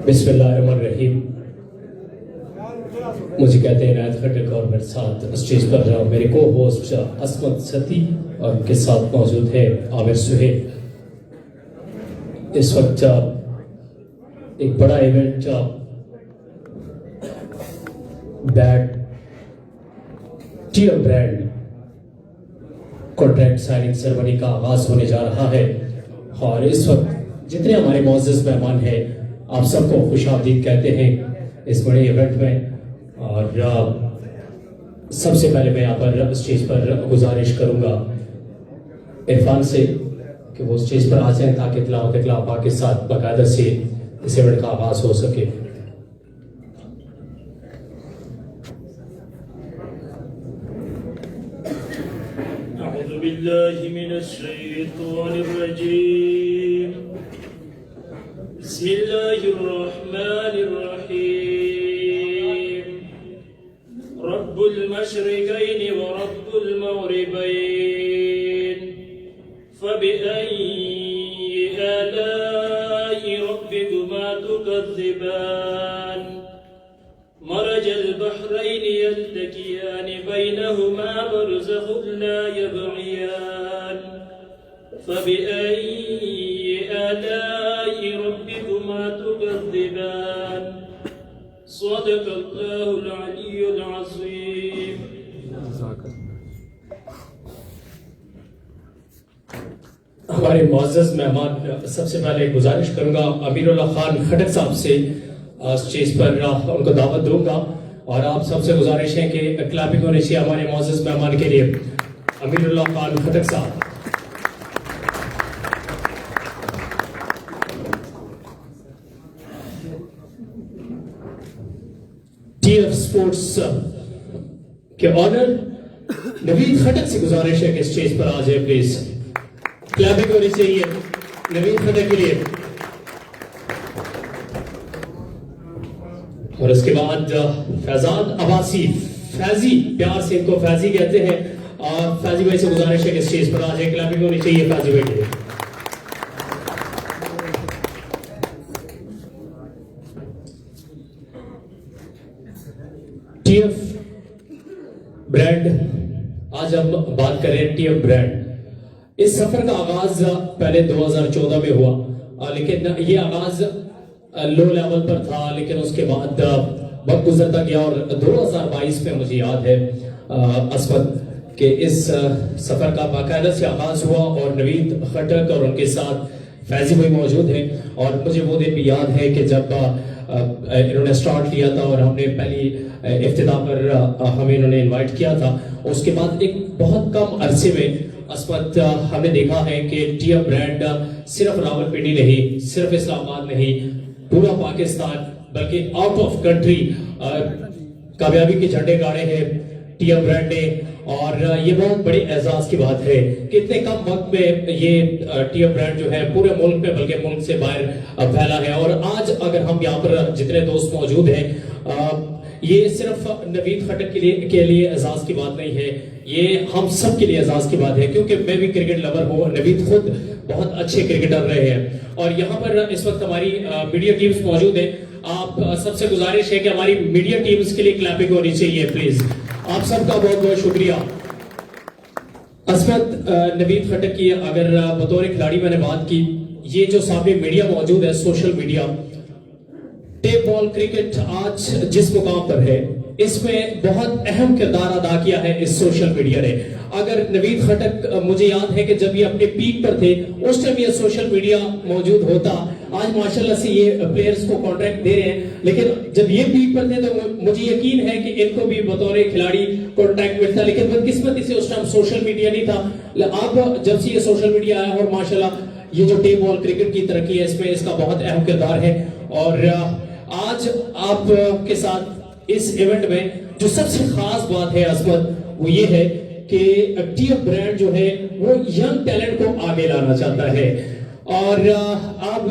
बिस्मिल्लाहिर्रहमानिर्रहीम। मुझे कहते हैं इनायत खट्टक और मेरे साथ स्टेज पर मेरे को होस्ट असमत सती और उनके साथ मौजूद है आमिर सुहेल। इस वक्त एक बड़ा event bat tier brand contract signing ceremony का आगाज होने जा रहा है और इस वक्त जितने हमारे मोअज़्ज़ज़ मेहमान हैं आप सबको खुशामदीद कहते हैं इस बड़े इवेंट में। और सबसे पहले मैं यहाँ पर स्टेज पर गुजारिश करूंगा इरफान से कि वो स्टेज पर आ जाएं ताकि तिलावत के साथ बाकायदा से इस इवेंट का आगाज हो सके। अऊज़ु बिल्लाहि मिनश शैतानिर रजीम। बिस्मिल्लाहिर रहमानिर रहीम। रब्बुल मशरिकैनि व रब्बुल मग़रिबैन फबिअय्यि आलाइ रब्बिकुमा तुकज़्ज़िबान। मरजल बहरैनि यल्तक़ियानि बैनहुमा बरज़ख़ुन ला यबग़ियान फबिअय्यि आलाइ रब्बिकुमा तुकज़्ज़िबान। सदक़ल्लाहुल अलियुल अज़ीम। हमारे मुअज़्ज़ज़ मेहमान, सबसे पहले गुजारिश करूंगा अमीरुल्लाह खान खटक साहब से स्टेज पर उनको दावत दूंगा और आप सबसे गुजारिश है कि क्लैपिंग होनी चाहिए हमारे मुअज़्ज़ज़ मेहमान के लिए। अमीरुल्लाह खान खटक साहब। टीएफ स्पोर्ट्स के ऑनर नवीद खटक से गुजारिश है कि स्टेज पर आ जाए प्लीज। क्लैपिंग होनी चाहिए नवीद खटक के लिए। और उसके बाद फैजान अब्बासी, फैजी, प्यार से इनको फैजी कहते हैं, और फैजी भाई से गुजारिश है कि स्टेज पर आ जाए। क्लैपिंग होनी चाहिए फैजी भाई के लिए। टीएफ ब्रांड, आज हम बात करें टीएफ ब्रांड। इस सफर का आगाज पहले 2014 में हुआ, लेकिन ये आगाज लो लेवल पर था, लेकिन उसके बाद वक्त गुजरता गया और 2022 में मुझे याद है असमत के इस सफर का बाकायदा से आगाज हुआ और नवीद खटक और उनके साथ फैजी भाई मौजूद हैं। और मुझे वो दिन भी याद है कि जब इन्होंने स्टार्ट लिया था और हमने पहली इफ्तिताह पर हमें इन्होंने इनवाइट किया था, उसके बाद एक बहुत कम अरसे में असमत हमने देखा है कि टीएफ ब्रांड सिर्फ रावलपिंडी नहीं, सिर्फ इस्लामाबाद नहीं, पूरा पाकिस्तान बल्कि आउट ऑफ कंट्री कामयाबी के झंडे गाड़े हैं टीएफ ब्रांड ने। और ये बहुत बड़ी एजाज की बात है कि इतने कम वक्त में ये टीएफ ब्रांड जो है पूरे मुल्क में बल्कि मुल्क से बाहर फैला है। और आज अगर हम यहाँ पर जितने दोस्त मौजूद हैं, ये सिर्फ नवीद खटक के लिए एजाज की बात नहीं है, ये हम सब के लिए एजाज की बात है, क्योंकि मैं भी क्रिकेट लवर हूँ, नवीद खुद बहुत अच्छे क्रिकेटर रहे हैं। और यहाँ पर इस वक्त हमारी मीडिया टीम्स मौजूद है। आप सबसे गुजारिश है कि हमारी मीडिया टीम्स के लिए क्लैपिंग होनी चाहिए प्लीज। आप सबका बहुत बहुत शुक्रिया। असमत नवीद खटक की अगर बतौर खिलाड़ी मैंने बात की, ये जो सामने मीडिया मौजूद है, social media, tape ball cricket आज जिस मुकाम पर है, इसमें बहुत अहम किरदार अदा किया है इस सोशल मीडिया ने। अगर नवीद खटक, मुझे याद है कि जब ये अपने पीक पर थे उस टाइम ये सोशल मीडिया मौजूद होता, आज माशाल्लाह से ये प्लेयर्स को कॉन्ट्रैक्ट दे रहे हैं, लेकिन जब ये पीक पर थे तो मुझे यकीन है कि इनको भी बतौर खिलाड़ी कॉन्ट्रैक्ट मिलता, लेकिन बदकिस्मती से उस टाइम सोशल मीडिया नहीं था। अब जब से ये सोशल मीडिया आया और माशाल्लाह ये जो टेप बॉल क्रिकेट की तरक्की है, इसमें इसका बहुत अहम किरदार है। और आज आपके साथ इस इवेंट में जो सबसे खास बात है असमत, वो ये है कि टीएफ ब्रांड जो है वो यंग टैलेंट को आगे लाना चाहता है। और अब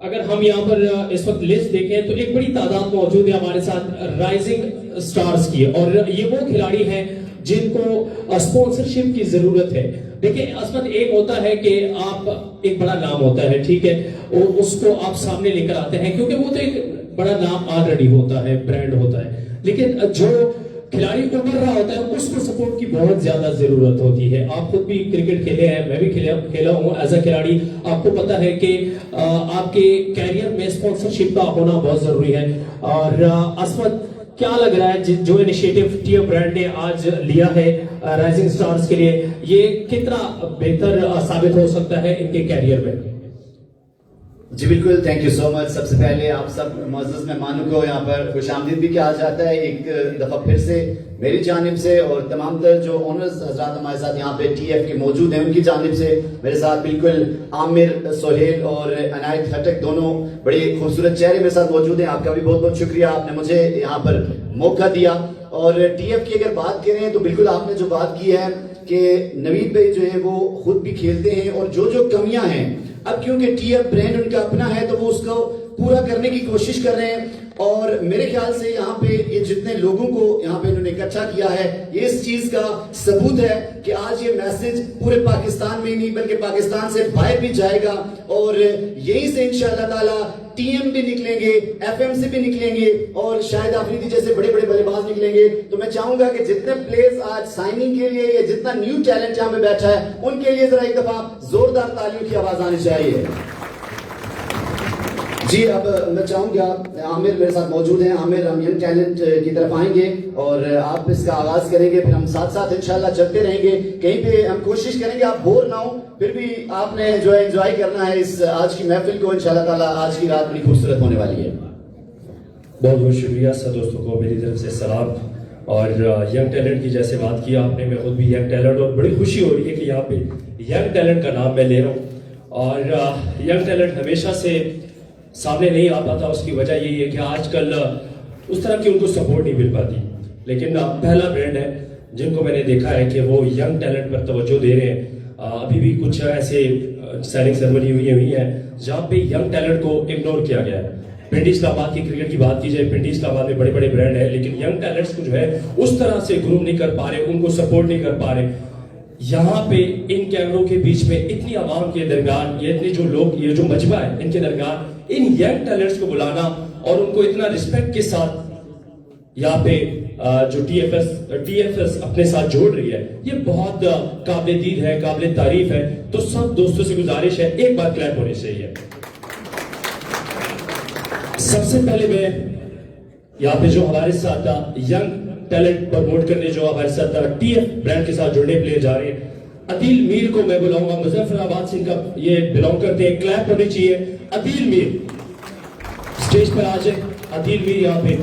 अगर हम यहाँ पर इस वक्त लिस्ट देखें तो एक बड़ी तादाद मौजूद है हमारे साथ राइजिंग स्टार्स की, और ये वो खिलाड़ी हैं जिनको स्पॉन्सरशिप की जरूरत है। देखिए असमत, एक होता है कि आप एक बड़ा नाम होता है, ठीक है, और उसको आप सामने लेकर आते हैं क्योंकि वो तो एक बड़ा नाम ऑलरेडी होता है, ब्रांड होता है, लेकिन जो खिलाड़ी उभर रहा होता है उसको सपोर्ट की बहुत ज्यादा जरूरत होती है। आप खुद भी क्रिकेट खेले हैं, मैं भी खेला हूं एज अ खिलाड़ी। आपको पता है कि आपके कैरियर में स्पॉन्सरशिप का होना बहुत जरूरी है। और असमत, क्या लग रहा है जो इनिशिएटिव टीएफ ब्रांड ने आज लिया है राइजिंग स्टार्स के लिए, ये कितना बेहतर साबित हो सकता है इनके कैरियर में? जी बिल्कुल, थैंक यू सो मच। सबसे पहले आप सब मुअज़्ज़ज़ मेहमानों को यहाँ पर खुशामदीद भी कहा जाता है एक दफा फिर से मेरी जानिब से, और तमाम तर जो ऑनर्स हजरात हमारे साथ यहाँ पे टीएफ के मौजूद हैं उनकी जानिब से। मेरे साथ बिल्कुल आमिर, सोहेल और अनायत खटक दोनों बड़े खूबसूरत चेहरे मेरे साथ मौजूद हैं। आपका भी बहुत बहुत शुक्रिया, आपने मुझे यहाँ पर मौका दिया। और टीएफ की अगर बात करें तो बिल्कुल आपने जो बात की है कि नवीद भाई जो है वो खुद भी खेलते हैं, और जो जो कमियां हैं अब क्योंकि टीएफ ब्रांड उनका अपना है तो वो उसको पूरा करने की कोशिश कर रहे हैं। और मेरे ख्याल से यहाँ पे ये जितने लोगों को यहाँ पे इन्होंने इकट्ठा किया है, ये इस चीज का सबूत है कि आज ये मैसेज पूरे पाकिस्तान में ही नहीं बल्कि पाकिस्तान से बाहर भी जाएगा। और यहीं से इंशाअल्लाह ताला टीएम भी निकलेंगे, एफएमसी भी निकलेंगे, और शायद आफरीदी जैसे बड़े बड़े बल्लेबाज निकलेंगे। तो मैं चाहूंगा कि जितने प्लेयर्स आज साइनिंग के लिए या जितना न्यू टैलेंट यहाँ पे बैठा है उनके लिए जरा एक दफा जोरदार तालियों की आवाज आनी चाहिए। जी अब मैं चाहूंगा आमिर मेरे साथ मौजूद हैं। आमिर, हम यंग टैलेंट की तरफ आएंगे और आप इसका आगाज करेंगे, फिर हम साथ साथ इंशाल्लाह चलते रहेंगे। कहीं पे हम कोशिश करेंगे आप बोर ना हो, फिर भी आपने जो है एंजॉय करना है इस आज की महफिल को। इंशाल्लाह ताला आज की रात बड़ी खूबसूरत होने वाली है। बहुत बहुत शुक्रिया सब दोस्तों को मेरी तरफ से सलाम। और यंग टैलेंट की जैसे बात की आपने, मैं खुद भी यंग टैलेंट, और बड़ी खुशी हो रही है कि यहाँ पे यंग टैलेंट का नाम मैं ले रहा हूँ। और यंग टैलेंट हमेशा से सामने नहीं आ पाता, उसकी वजह यही है कि आजकल उस तरह की उनको सपोर्ट नहीं मिल पाती। लेकिन पहला ब्रांड है जिनको मैंने देखा है कि वो यंग टैलेंट पर तवज्जो दे रहे हैं। अभी भी कुछ ऐसे साइनिंग सेरेमनी हुई है जहाँ पे यंग टैलेंट को इग्नोर किया गया है। पिंडी इस्लामाबाद की क्रिकेट की बात की जाए, पिंडी इस्लामाबाद में बड़े बड़े ब्रांड है, लेकिन यंग टैलेंट्स को जो है उस तरह से ग्रूम नहीं कर पा रहे, उनको सपोर्ट नहीं कर पा रहे। यहाँ पे इन कैमरों के बीच में इतनी आवाम के दरमियान, ये इतने जो लोग, ये जो मजमा है इनके दरमियान इन यंग टैलेंट्स को बुलाना और उनको इतना रिस्पेक्ट के साथ यहाँ पे जो टीएफएस अपने साथ जोड़ रही है, ये बहुत काबिल दीद है, काबिल तारीफ है। तो सब दोस्तों से गुजारिश है, एक बार क्लैप होनी चाहिए। सबसे पहले मैं यहाँ पे जो हमारे साथ यंग टैलेंट प्रमोट करने जो हमारे साथ टीएफ ब्रांड के साथ जुड़ने के लिए जा रहे हैं, अदील मीर को मैं बुलाऊंगा। मुजफ्फराबाद से इनका ये बिलोंग करते हैं, क्लैप होनी चाहिए। अदील मीर स्टेज पर आ जाए। अदील मीर यहाँ पे,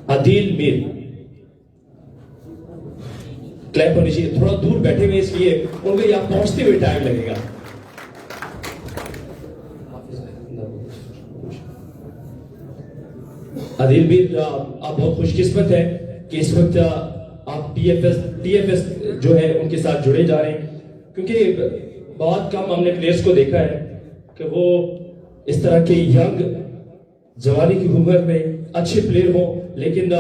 अदील मीर क्लैप होनी चाहिए। थोड़ा दूर बैठे हुए इसलिए उनको यहाँ पहुंचते हुए टाइम लगेगा। अदील मीर, आप बहुत खुशकिस्मत है कि इस वक्त आप टीएफएस जो है उनके साथ जुड़े जा रहे हैं, क्योंकि बहुत कम हमने प्लेयर्स को देखा है कि वो इस तरह के यंग जवानी की उम्र में अच्छे प्लेयर हो, लेकिन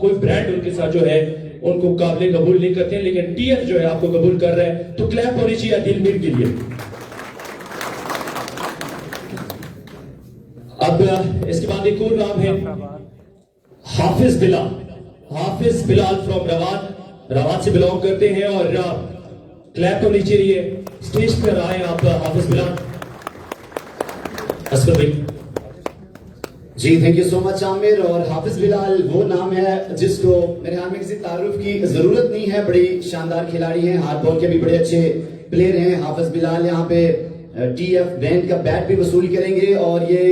कोई ब्रांड उनके साथ जो है उनको काबिल कबूल नहीं करते हैं। लेकिन टीएफ जो है आपको कबूल कर रहा है, तो क्लैप होनी चाहिए अदील मीर के लिए। अब इसके बाद एक और नाम है हाफिज बिलाल। हाफिज बिलाल फ्रॉम रवात से बिलोंग करते हैं, और क्लैप होनी चाहिए। स्टेज पर आए आप हाफिज बिलाल। असफर भाई। जी thank you so much Aamir. और हाफिज बिलाल वो नाम है जिसको मेरे ख्याल में किसी तारुफ की जरूरत नहीं है, बड़ी शानदार खिलाड़ी हैं, हाथ बॉल के भी बड़े अच्छे प्लेयर हैं हाफिज बिलाल। यहाँ पे टीएफ ब्रांड का बैट भी वसूल करेंगे, और ये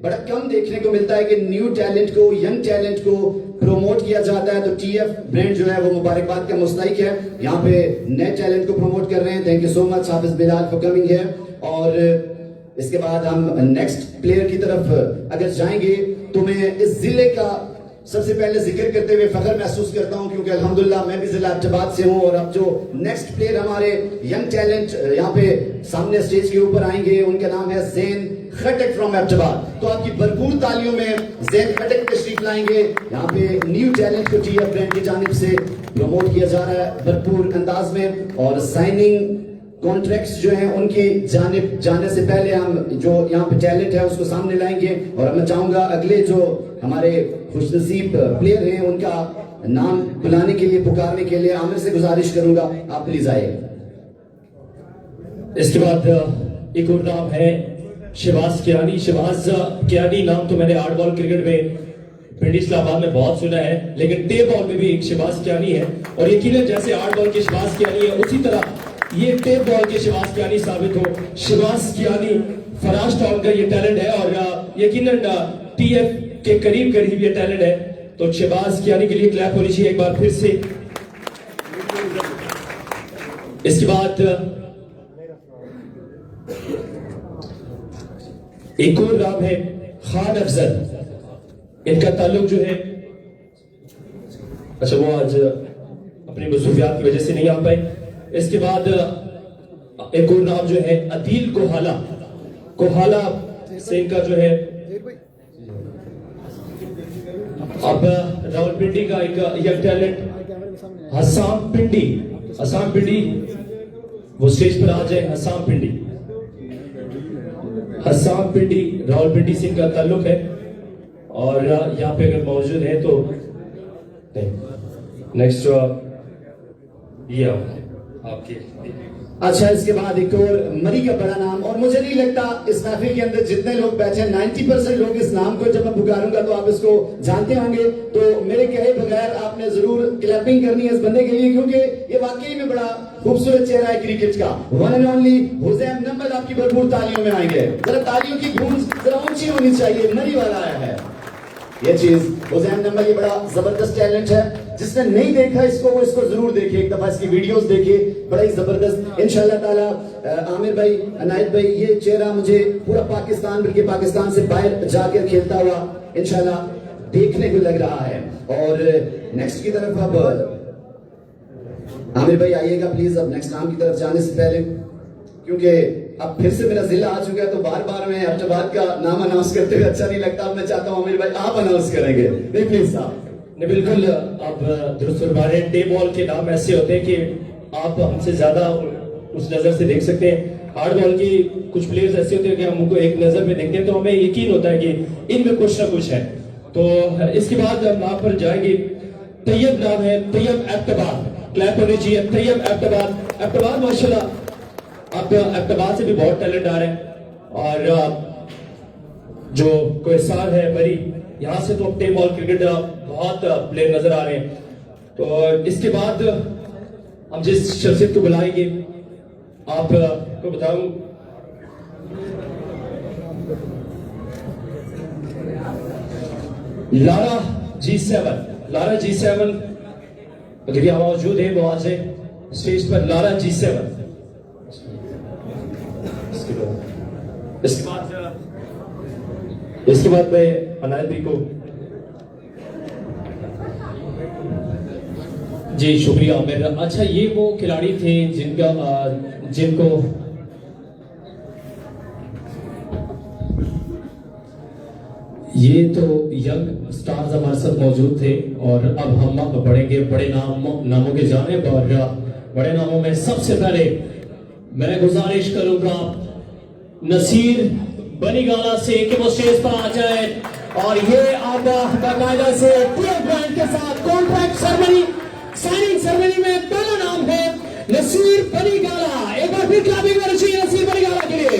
बड़ा कम देखने को मिलता है कि न्यू टैलेंट को, यंग टैलेंट को प्रोमोट किया जाता है। तो टीएफ ब्रांड जो है वो मुबारकबाद का मुस्तहिक है, यहाँ पे नए टैलेंट को प्रमोट कर रहे हैं। Thank you so much Hafiz Bilal for coming here. और इसके बाद हम नेक्स्ट प्लेयर की तरफ अगर जाएंगे तो मैं इस जिले का सबसे पहले जिक्र करते हुए फख्र महसूस करता हूं, क्योंकि अल्हम्दुलिल्लाह मैं भी जिला एबटाबाद से हूं। और अब जो नेक्स्ट प्लेयर हमारे यंग टैलेंट यहाँ पे सामने स्टेज के ऊपर आएंगे, उनका नाम है ज़ैन खटक फ्रॉम एबटाबाद। तो आपकी भरपूर तालियों में ज़ैन खटक तशरीफ लाएंगे। यहाँ पे न्यू टैलेंट को टीएफ ब्रांड की जानिब से प्रमोट किया जा रहा है भरपूर अंदाज में, और साइनिंग कॉन्ट्रैक्ट्स जो हैं उनके जाने से पहले हम जो यहाँ पे टैलेंट है उसको सामने लाएंगे। और मैं चाहूंगा अगले जो हमारे खुशनसीब प्लेयर हैं उनका नाम बुलाने के लिए, पुकारने के लिए आमिर से गुजारिश करूंगा, आप प्लीज आइए। इसके बाद एक और नाम है शहबाज कियानी। शहबाज कियानी नाम तो मैंने 8 बॉल क्रिकेट में पिंडी इस्लामाबाद में बहुत सुना है, लेकिन टेप बॉल में भी एक शहबाज कियानी है। और यकीनन जैसे 8 बॉल के शहबाज कियानी है उसी तरह ये टेप बॉल के शहबाज कियानी साबित हो। शहबाज कियानी फराज टाउन का ये टैलेंट है और यकीनन टीएफ के करीब करीब ये टैलेंट है। तो शहबाज कियानी के लिए क्लैप होनी चाहिए एक बार फिर से। इसके बाद एक और नाम है खान अफजल। इनका ताल्लुक जो है, अच्छा वो आज अपनी मसरूफियात की वजह से नहीं आ पाए। इसके बाद एक और नाम जो है अदील कोहाला। कोहाला से इनका जो है अब रावलपिंडी का एक यंग टैलेंट हसाम पिंडी। हसाम पिंडी वो स्टेज पर आ जाए। हसाम पिंडी, हसाम पिंडी रावलपिंडी से इनका ताल्लुक है और यहाँ पे अगर मौजूद है तो नेक्स्ट ये आपके। अच्छा, इसके बाद एक और मरी का बड़ा नाम, और मुझे नहीं लगता इस महफिल के अंदर जितने लोग बैठे हैं 90% लोग इस नाम को जब मैं पुकारूंगा तो आप इसको जानते होंगे। तो मेरे कहे बगैर आपने जरूर क्लैपिंग करनी है इस बंदे के लिए, क्योंकि ये वाकई में बड़ा खूबसूरत चेहरा है क्रिकेट का। One and only Hussain number आपकी भरपूर तालियों में आएंगे। जरा तालियों की गूंज जरा ऊंची होनी चाहिए। मरी वाला आया है ये चीज। हुसैन नंबर ये बड़ा जबरदस्त टैलेंट है, जिसने नहीं देखा इसको वो इसको जरूर देखे, एक दफा इसकी वीडियोस देखे, बड़ा ही जबरदस्त। इंशाल्लाह ताला आमिर भाई, अनायत भाई, ये चेहरा मुझे पूरा पाकिस्तान बल्कि पाकिस्तान से बाहर जाकर खेलता हुआ इंशाल्लाह देखने को लग रहा है। और नेक्स्ट की तरफ अब आमिर भाई आइएगा प्लीज। अब नेक्स्ट नाम की तरफ जाने से पहले, क्योंकि अब फिर से मेरा जिला आ चुका है तो बार बार मैं एबटाबाद का नाम अनाउंस करते हुए अच्छा नहीं लगता। अब मैं चाहता हूँ आमिर भाई आप अनाउंस करेंगे। नहीं प्लीज साहब। नहीं बिल्कुल, अब दुरुस्त फरमाए। टेप बॉल के नाम ऐसे होते हैं कि आप हमसे ज्यादा उस नजर से देख सकते हैं। हार्ड बॉल की कुछ प्लेयर्स ऐसे होते हैं कि हम उनको एक नजर में देखते हैं तो हमें यकीन होता है कि इनमें कुछ ना कुछ है। तो इसके बाद हम नाम पर जाएंगे। तैयब नाम है, तैयब एबटाबाद। क्लैप होनी चाहिए। तैयब एबटाबाद। एबटाबाद माशाल्लाह अब एबटाबाद से भी बहुत टैलेंट आ रहे हैं। और जो कोहिस्तान है बरी, यहाँ से तो टेप बॉल क्रिकेट बहुत प्लेयर नजर आ रहे हैं। तो इसके बाद हम जिस शख्सियत को बुलाएंगे आपको बताऊं, लारा G7। लारा G7 अगर यहाँ मौजूद है वो आ जाए स्टेज पर। Lara G7। इसके बाद मैं अनायत भी को जी शुक्रिया आमिर। अच्छा, ये वो खिलाड़ी थे जिनको ये तो यंग स्टार्स हमारे साथ मौजूद थे और अब हम बढ़ेंगे बड़े नामों के जानिब। और बड़े नामों में सबसे पहले मैं गुजारिश करूंगा नसीर बनीगाला से कि वो स्टेज पर आ जाए और ये अब बाकायदा से टीएफ ब्रांड के साथ कॉन्ट्रैक्ट सेरेमनी, साइनिंग सेरेमनी में पहला नाम है नसीर बनीगाला। एक बार फिर क्लैपिंग होनी चाहिए नसीर बनीगाला के लिए।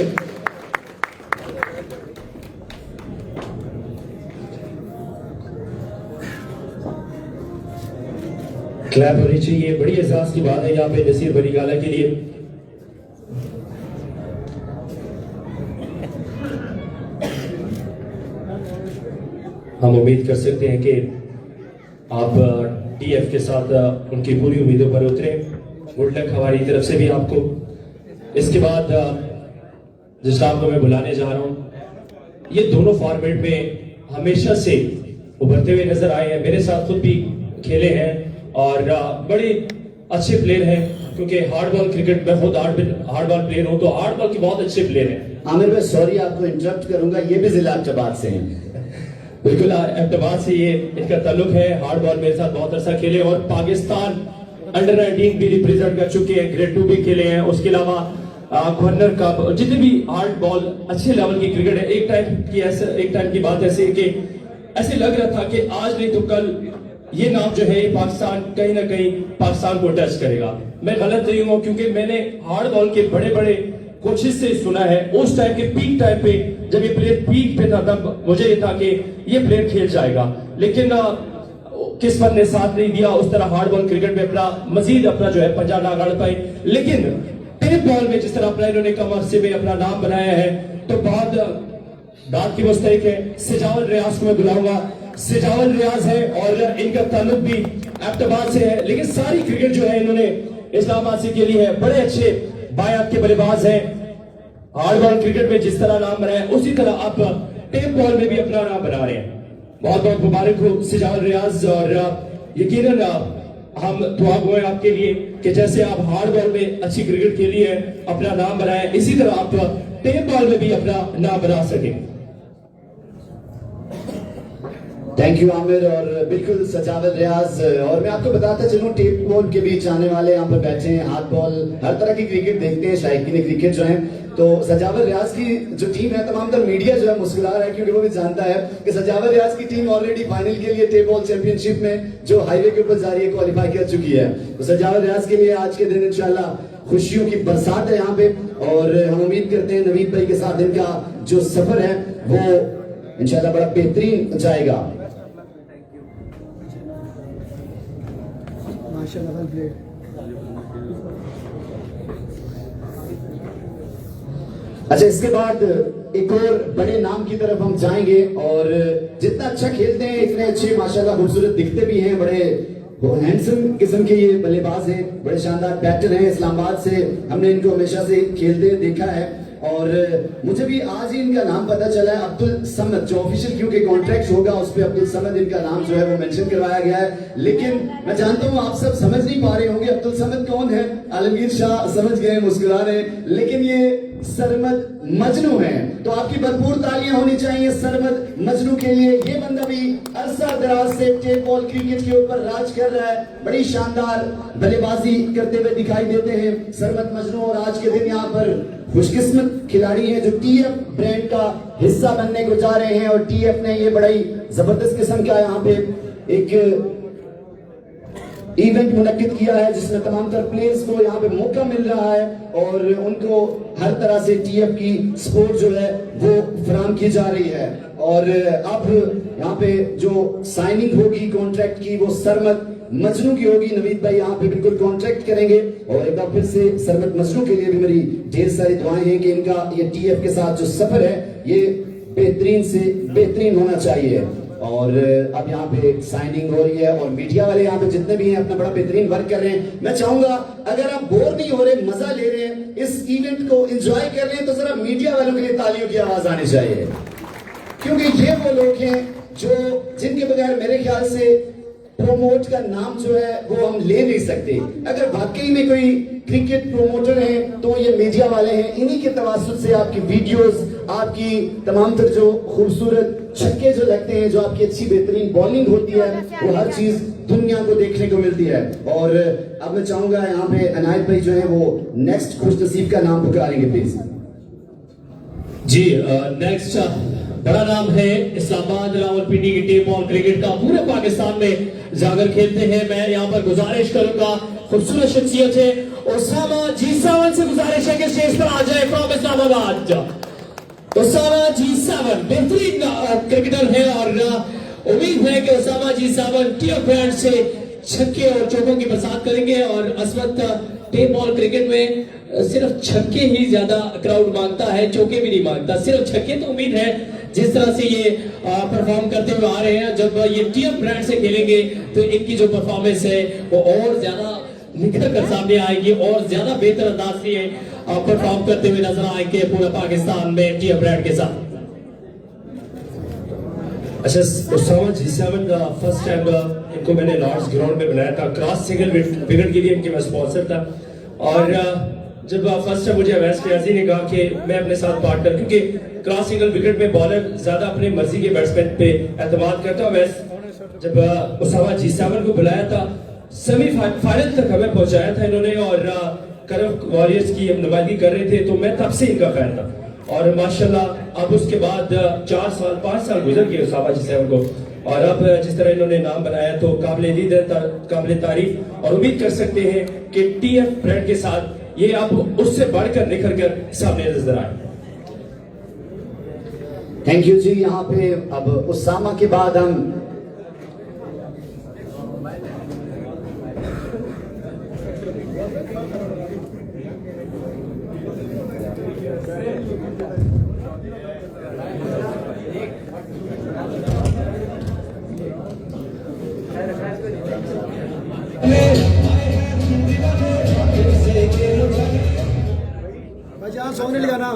क्लैप होनी चाहिए। बड़ी एहसास की बात है यहाँ पे नसीर बनीगाला के लिए। हम उम्मीद कर सकते हैं कि आप टीएफ के साथ उनकी पूरी उम्मीदों पर उतरे। गुड लक हमारी तरफ से भी आपको। इसके बाद जिस नाम को मैं बुलाने जा रहा हूँ, ये दोनों फॉर्मेट में हमेशा से उभरते हुए नजर आए हैं। मेरे साथ खुद भी खेले हैं और बड़े अच्छे प्लेयर हैं, क्योंकि हार्ड बॉल क्रिकेट में खुद हार्ड बॉल प्लेयर हूँ, तो हार्ड बॉल के बहुत अच्छे प्लेयर हैं। आमिर भाई सॉरी आपको इंटरप्ट करूंगा, ये भी जिला एबटाबाद से हैं। बिल्कुल अहतमाद से ये इनका ताल्लुक है। हार्ड बॉल मेरे साथ बहुत अच्छा खेले और पाकिस्तान अंडर 19 भी रिप्रेजेंट कर चुके हैं, ग्रेड 2 भी खेले हैं। उसके अलावा गवर्नर कप, जितने भी हार्ड बॉल अच्छे लेवल की क्रिकेट है। एक टाइम की बात ऐसी है कि ऐसे लग रहा था कि आज नहीं तो कल ये नाम जो है पाकिस्तान कहीं ना कहीं पाकिस्तान को टच करेगा। मैं गलत नहीं हूँ, क्योंकि मैंने हार्ड बॉल के बड़े बड़े कोचेस से सुना है उस टाइम के पीक टाइम पे, जब ये प्लेयर पीक पे था तब मुझे ये था कि ये प्लेयर खेल जाएगा, लेकिन किस्मत ने साथ नहीं दिया। उस तरह हार्ड बॉल क्रिकेट में मजीद अपना जो है पंजा ना गाड़ पाए। लेकिन टेप बॉल में जिस तरह अपना इन्होंने कम अरसे में अपना नाम बनाया है, तो बहुत दाद की मुस्तहिक है। सिजावल रियाज को मैं बुलाऊंगा। सिजावल रियाज है और इनका ताल्लुक भी एबटाबाद से है, लेकिन सारी क्रिकेट जो है इन्होंने इस्लामाबाद से खेली है। बड़े अच्छे बायात के बल्लेबाज हैं। हार्ड बॉल क्रिकेट में जिस तरह नाम बनाया उसी तरह आप टेप बॉल में भी अपना नाम बना रहे हैं। बहुत बहुत मुबारक हो सिजावल रियाज। और यकीनन हम दुआ गो हैं आपके लिए कि जैसे आप हार्ड बॉल में अच्छी क्रिकेट खेली है, अपना नाम बनाया, इसी तरह आप टेप बॉल में भी अपना नाम बना सके। Thank you Aamir. और बिल्कुल सजावल रियाज। और मैं आपको बताता चलूं, टेप बॉल के बीच आने वाले यहाँ पर बैठे हैं, हाथ बॉल हर तरह की क्रिकेट देखते हैं, शायकीन क्रिकेट जो है। तो सजावल रियाज की जो टीम है, तमाम तर मीडिया जो है मुस्कुरा रहा है, क्योंकि वो भी जानता है कि सजावल रियाज की टीम ऑलरेडी फाइनल के लिए टेप बॉल चैंपियनशिप में जो हाईवे के ऊपर जा रही है क्वालिफाई कर चुकी है। तो सजावल रियाज के लिए आज के दिन इंशाल्लाह खुशियों की बरसात है यहाँ पे। और हम उम्मीद करते हैं नवीद भाई के साथ इनका जो सफर है वो इंशाल्लाह बड़ा बेहतरीन जाएगा। अच्छा, इसके बाद एक और बड़े नाम की तरफ हम जाएंगे। और जितना अच्छा खेलते हैं इतने अच्छे माशाल्लाह खूबसूरत दिखते भी हैं। बड़े हैंडसम किस्म के ये बल्लेबाज हैं, बड़े शानदार बैटर हैं। इस्लामाबाद से हमने इनको हमेशा से खेलते देखा है। और मुझे भी आज ही इनका नाम पता चला है, अब्दुल समद। जो ऑफिशियल क्योंकि कॉन्ट्रैक्ट होगा उस पर अब्दुल समद इनका नाम जो है वो मेंशन करवाया गया है। लेकिन मैं जानता हूँ आप सब समझ नहीं पा रहे होंगे अब्दुल समद कौन है। आलमगीर शाह समझ गए, मुस्कुरा रहे, लेकिन ये सरमद मजनू है। तो आपकी भरपूर तालियां होनी चाहिए सरमद मजनू के लिए। ये बंदा भी अरसा दराज से टेप बॉल क्रिकेट के ऊपर राज कर रहा है, बड़ी शानदार बल्लेबाजी करते हुए दिखाई देते हैं सरमद मजनू। और आज के दिन यहाँ पर खुशकिस्मत खिलाड़ी हैं जो टीएफ ब्रांड का हिस्सा बनने को जा रहे हैं। और टीएफ ने ये बड़ी जबरदस्त किस्म का यहाँ पे एक इवेंट मुनक्किद किया है, जिसमें तमाम तर प्लेयर्स को यहाँ पे मौका मिल रहा है और उनको हर तरह से टीएफ की सपोर्ट जो है वो फराहम की जा रही है। और अब यहाँ पे जो साइनिंग होगी कॉन्ट्रैक्ट की वो सरमद मजनू की होगी। नवीद भाई यहाँ पे बिल्कुल कॉन्ट्रैक्ट करेंगे। और एक बार फिर से सरमद मजनू के लिए भी मेरी ढेर सारी दुआएं हैं कि इनका ये टीएफ के साथ जो सफर है ये बेहतरीन से बेहतरीन होना चाहिए। और अब यहाँ पे साइनिंग हो रही है और मीडिया वाले यहाँ पे जितने भी हैं अपना बड़ा बेहतरीन वर्क कर रहे हैं। मैं चाहूंगा अगर आप बोर नहीं हो रहे, मजा ले रहे हैं, इस इवेंट को एंजॉय कर रहे हैं, तो जरा मीडिया वालों के लिए तालियों की आवाज आनी चाहिए, क्योंकि ये वो लोग हैं जो जिनके बगैर मेरे ख्याल से प्रोमोट का नाम जो है वो हम ले नहीं सकते। अगर वाकई में कोई क्रिकेट प्रोमोटर है तो ये मीडिया वाले हैं। इन्हीं के तवासुल से आपकी वीडियोस, आपकी तमाम तर जो खूबसूरत छक्के जो लगते हैं, जो आपकी अच्छी बेहतरीन बॉलिंग होती है, वो हर चीज दुनिया को देखने को मिलती है। और अब मैं चाहूंगा यहाँ पे अनायत भाई जो है वो नेक्स्ट खुश नसीब का नाम पुकारेंगे प्लीज। जी नेक्स्ट बड़ा नाम है इस्लामाबाद रावलपिंडी की टीम और क्रिकेट का पूरे पाकिस्तान में जाकर खेलते हैं। मैं यहाँ पर गुजारिश करूंगा, खूबसूरत शख्सियत है उसामा जी7 से गुजारिश है कि स्टेज पर आ जाए फ्रॉम इस्लामाबाद। उसामा जी7 बेहतरीन क्रिकेटर है और उम्मीद है कि उसामा जी7 टीएफ ब्रांड से छक्के और चौकों की बरसात करेंगे। और असमत टेप बॉल क्रिकेट में सिर्फ छक्के ही ज्यादा क्राउड मांगता है, चौके भी नहीं मांगता, सिर्फ छक्के। तो उम्मीद है जिस तरह से ये परफॉर्म करते हुए आ रहे हैं, जब ये टीएफ ब्रांड से खेलेंगे तो इनकी जो परफॉर्मेंस है वो और ज्यादा निकल कर सामने आएगी और ज्यादा बेहतर अंदाज से परफॉर्म करते हुए नजर आएंगे पूरे पाकिस्तान में टीएफ ब्रांड के साथ। अच्छा, उसामा जी7 फर्स्ट टाइम इनको मैंने लॉर्ड्स ग्राउंड में बुलाया था, क्रॉस सिंगल विकेट के लिए इनके मैं स्पॉन्सर था। और जब फर्स्ट टाइम मुझे अवैस रियाजी ने कहा कि मैं अपने साथ पार्टनर, क्योंकि क्रॉस सिंगल विकेट में बॉलर ज्यादा अपने मर्जी के बैट्समैन पे एतमाद करता हूँ, अवैस जब उसामा G7 को बुलाया था, सेमीफाइनल तक हमें पहुंचाया था इन्होंने और करफ वॉरियर्स की हम नुमाइंदगी कर रहे थे, तो मैं तब से इनका फैन था। और माशाल्लाह अब उसके बाद 5 साल गुजर गए उसामा G7 को, और अब जिस तरह इन्होंने नाम बनाया तो काबिल तारीफ, और उम्मीद कर सकते हैं कि TF ब्रांड के साथ ये अब उससे बढ़कर निखर कर सामने नजर आए। थैंक यू जी। यहाँ पे अब उसामा के बाद हम भाईजान सॉन्ग नहीं लगाना,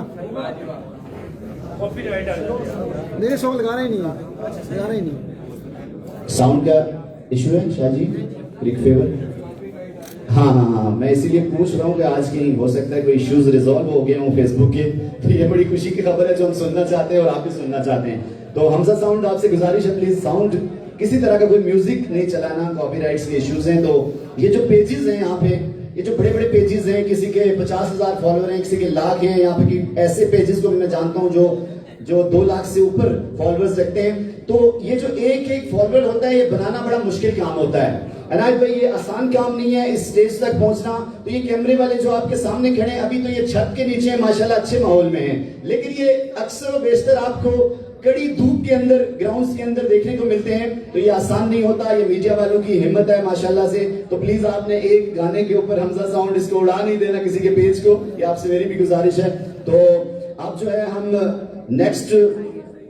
नहीं सॉन्ग लगाना ही नहीं है, लगाना ही नहीं। साउंड का इशू है शाह जी, एक फेवर। हाँ, मैं इसीलिए पूछ रहा हूँ कि आज कहीं हो सकता है कोई इश्यूज रिजॉल्व हो गए हों फेसबुक के, तो ये बड़ी खुशी की खबर है जो हम सुनना चाहते हैं और आप भी सुनना चाहते हैं। तो हमजा साउंड आपसे गुजारिश है, प्लीज साउंड किसी तरह का कोई म्यूजिक नहीं चलाना, कॉपीराइट्स के इश्यूज हैं। तो ये जो पेजेस हैं यहाँ पे, ये जो बड़े बड़े पेजेस हैं, किसी के 50,000 फॉलोअर हैं, किसी के लाख हैं, यहाँ पे कि ऐसे पेजेस को मैं जानता हूँ जो 2 लाख से ऊपर फॉलोअर्स रखते हैं। तो ये जो एक फॉलोअर होता है, ये बनाना बड़ा मुश्किल काम होता है अनाज भाई, ये आसान काम नहीं है इस स्टेज तक पहुंचना। तो ये कैमरे वाले जो आपके सामने खड़े हैं, अभी तो ये छत के नीचे माशाल्लाह अच्छे माहौल में हैं, लेकिन ये अक्सर और बेशतर आपको कड़ी धूप के अंदर, ग्राउंड्स के अंदर देखने को मिलते हैं। तो ये आसान नहीं होता, ये मीडिया वालों की हिम्मत है माशाल्लाह से। तो प्लीज आपने एक गाने के ऊपर हमजा साउंड इसको उड़ा नहीं देना किसी के पेज को, ये आपसे मेरी भी गुजारिश है। तो आप जो है, हम नेक्स्ट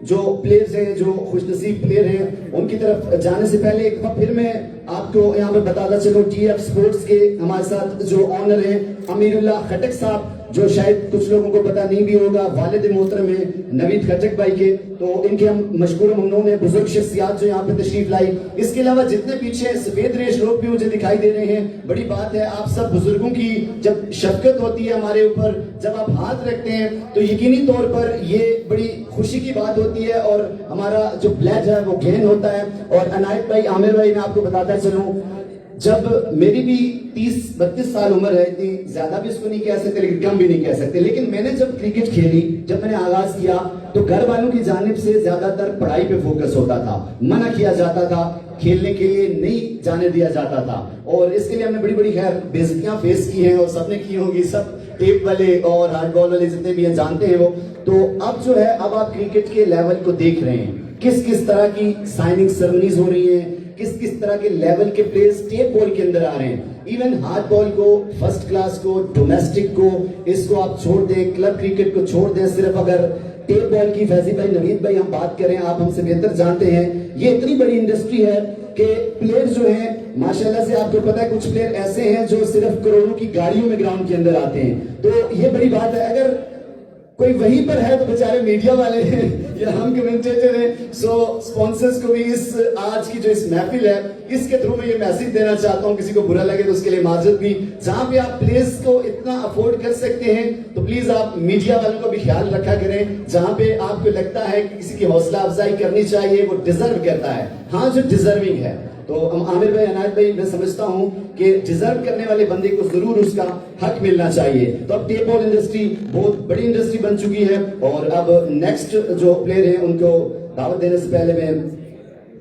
जो प्लेयर्स हैं, जो खुशनसीब प्लेयर हैं, उनकी तरफ जाने से पहले एक बार फिर मैं आपको यहाँ पे बताना चलूं, TF स्पोर्ट्स के हमारे साथ जो ऑनर हैं अमीरुल्लाह खटक साहब, जो शायद कुछ लोगों को पता नहीं भी होगा, वालिद मोहतरम है नवीद खटक भाई के। तो इनके हम मशकूर ममनून है, बुजुर्ग शख्सियात जो यहाँ पे तशरीफ लाई। इसके अलावा जितने पीछे सफेद रेश लोग भी मुझे दिखाई दे रहे हैं, बड़ी बात है। आप सब बुजुर्गों की जब शफकत होती है हमारे ऊपर, जब आप हाथ रखते हैं, तो यकीनी तौर पर ये बड़ी खुशी की बात होती है और हमारा जो प्लेज है वो गेन होता है। और अनायत भाई, आमिर भाई, मैं आपको बताता चलूं, जब मेरी भी 30-32 साल उम्र है, इतनी ज्यादा भी इसको नहीं कह सकते लेकिन कम भी नहीं कह सकते, लेकिन मैंने जब क्रिकेट खेली, जब मैंने आगाज किया, तो घर वालों की जानिब से ज्यादातर पढ़ाई पे फोकस होता था, मना किया जाता था, खेलने के लिए नहीं जाने दिया जाता था। और इसके लिए हमने बड़ी बड़ी खैर बेइज्जतियां फेस की हैं और सबने की होंगी, सब टेप वाले और हार्ड बॉल वाले जितने भी हैं जानते हैं वो। तो अब जो है, अब आप क्रिकेट के लेवल को देख रहे हैं, किस किस तरह की साइनिंग सेरेमनीज हो रही हैं, किस किस तरह के लेवल के प्लेयर्स टेप बॉल के अंदर आ रहे हैं। इवन हार्ड बॉल को, फर्स्ट क्लास को, डोमेस्टिक को, इसको आप छोड़ दें, क्लब क्रिकेट को छोड़ दें, सिर्फ अगर टेप बॉल की फैजी भाई, नवीद भाई हम बात करें, आप हमसे बेहतर जानते हैं, ये इतनी बड़ी इंडस्ट्री है कि प्लेयर जो हैं माशाल्लाह से, आपको पता है कुछ प्लेयर ऐसे हैं जो सिर्फ करोड़ों की गाड़ियों में ग्राउंड के अंदर आते हैं। तो ये बड़ी बात है। अगर कोई वहीं पर है तो बेचारे मीडिया वाले हैं या हम कमेंटेटर हैं। सो स्पॉन्सर्स को भी इस आज की जो इस महफिल है, इसके थ्रू मैं ये मैसेज देना चाहता हूं, किसी को बुरा लगे तो उसके लिए माजरत भी। जहां पे आप प्लेस को इतना अफोर्ड कर सकते हैं, तो प्लीज आप मीडिया वालों को भी ख्याल रखा करें। जहां पे आपको लगता है कि किसी की हौसला अफजाई करनी चाहिए, वो डिजर्व करता है, हाँ जो डिजर्विंग है, तो आमिर भाई, अनायत भाई, मैं समझता हूं कि डिजर्व करने वाले बंदे को जरूर उसका हक मिलना चाहिए। तो अब टेप बॉल इंडस्ट्री बहुत बड़ी इंडस्ट्री बन चुकी है और अब नेक्स्ट जो प्लेयर हैं उनको दावत देने से पहले मैं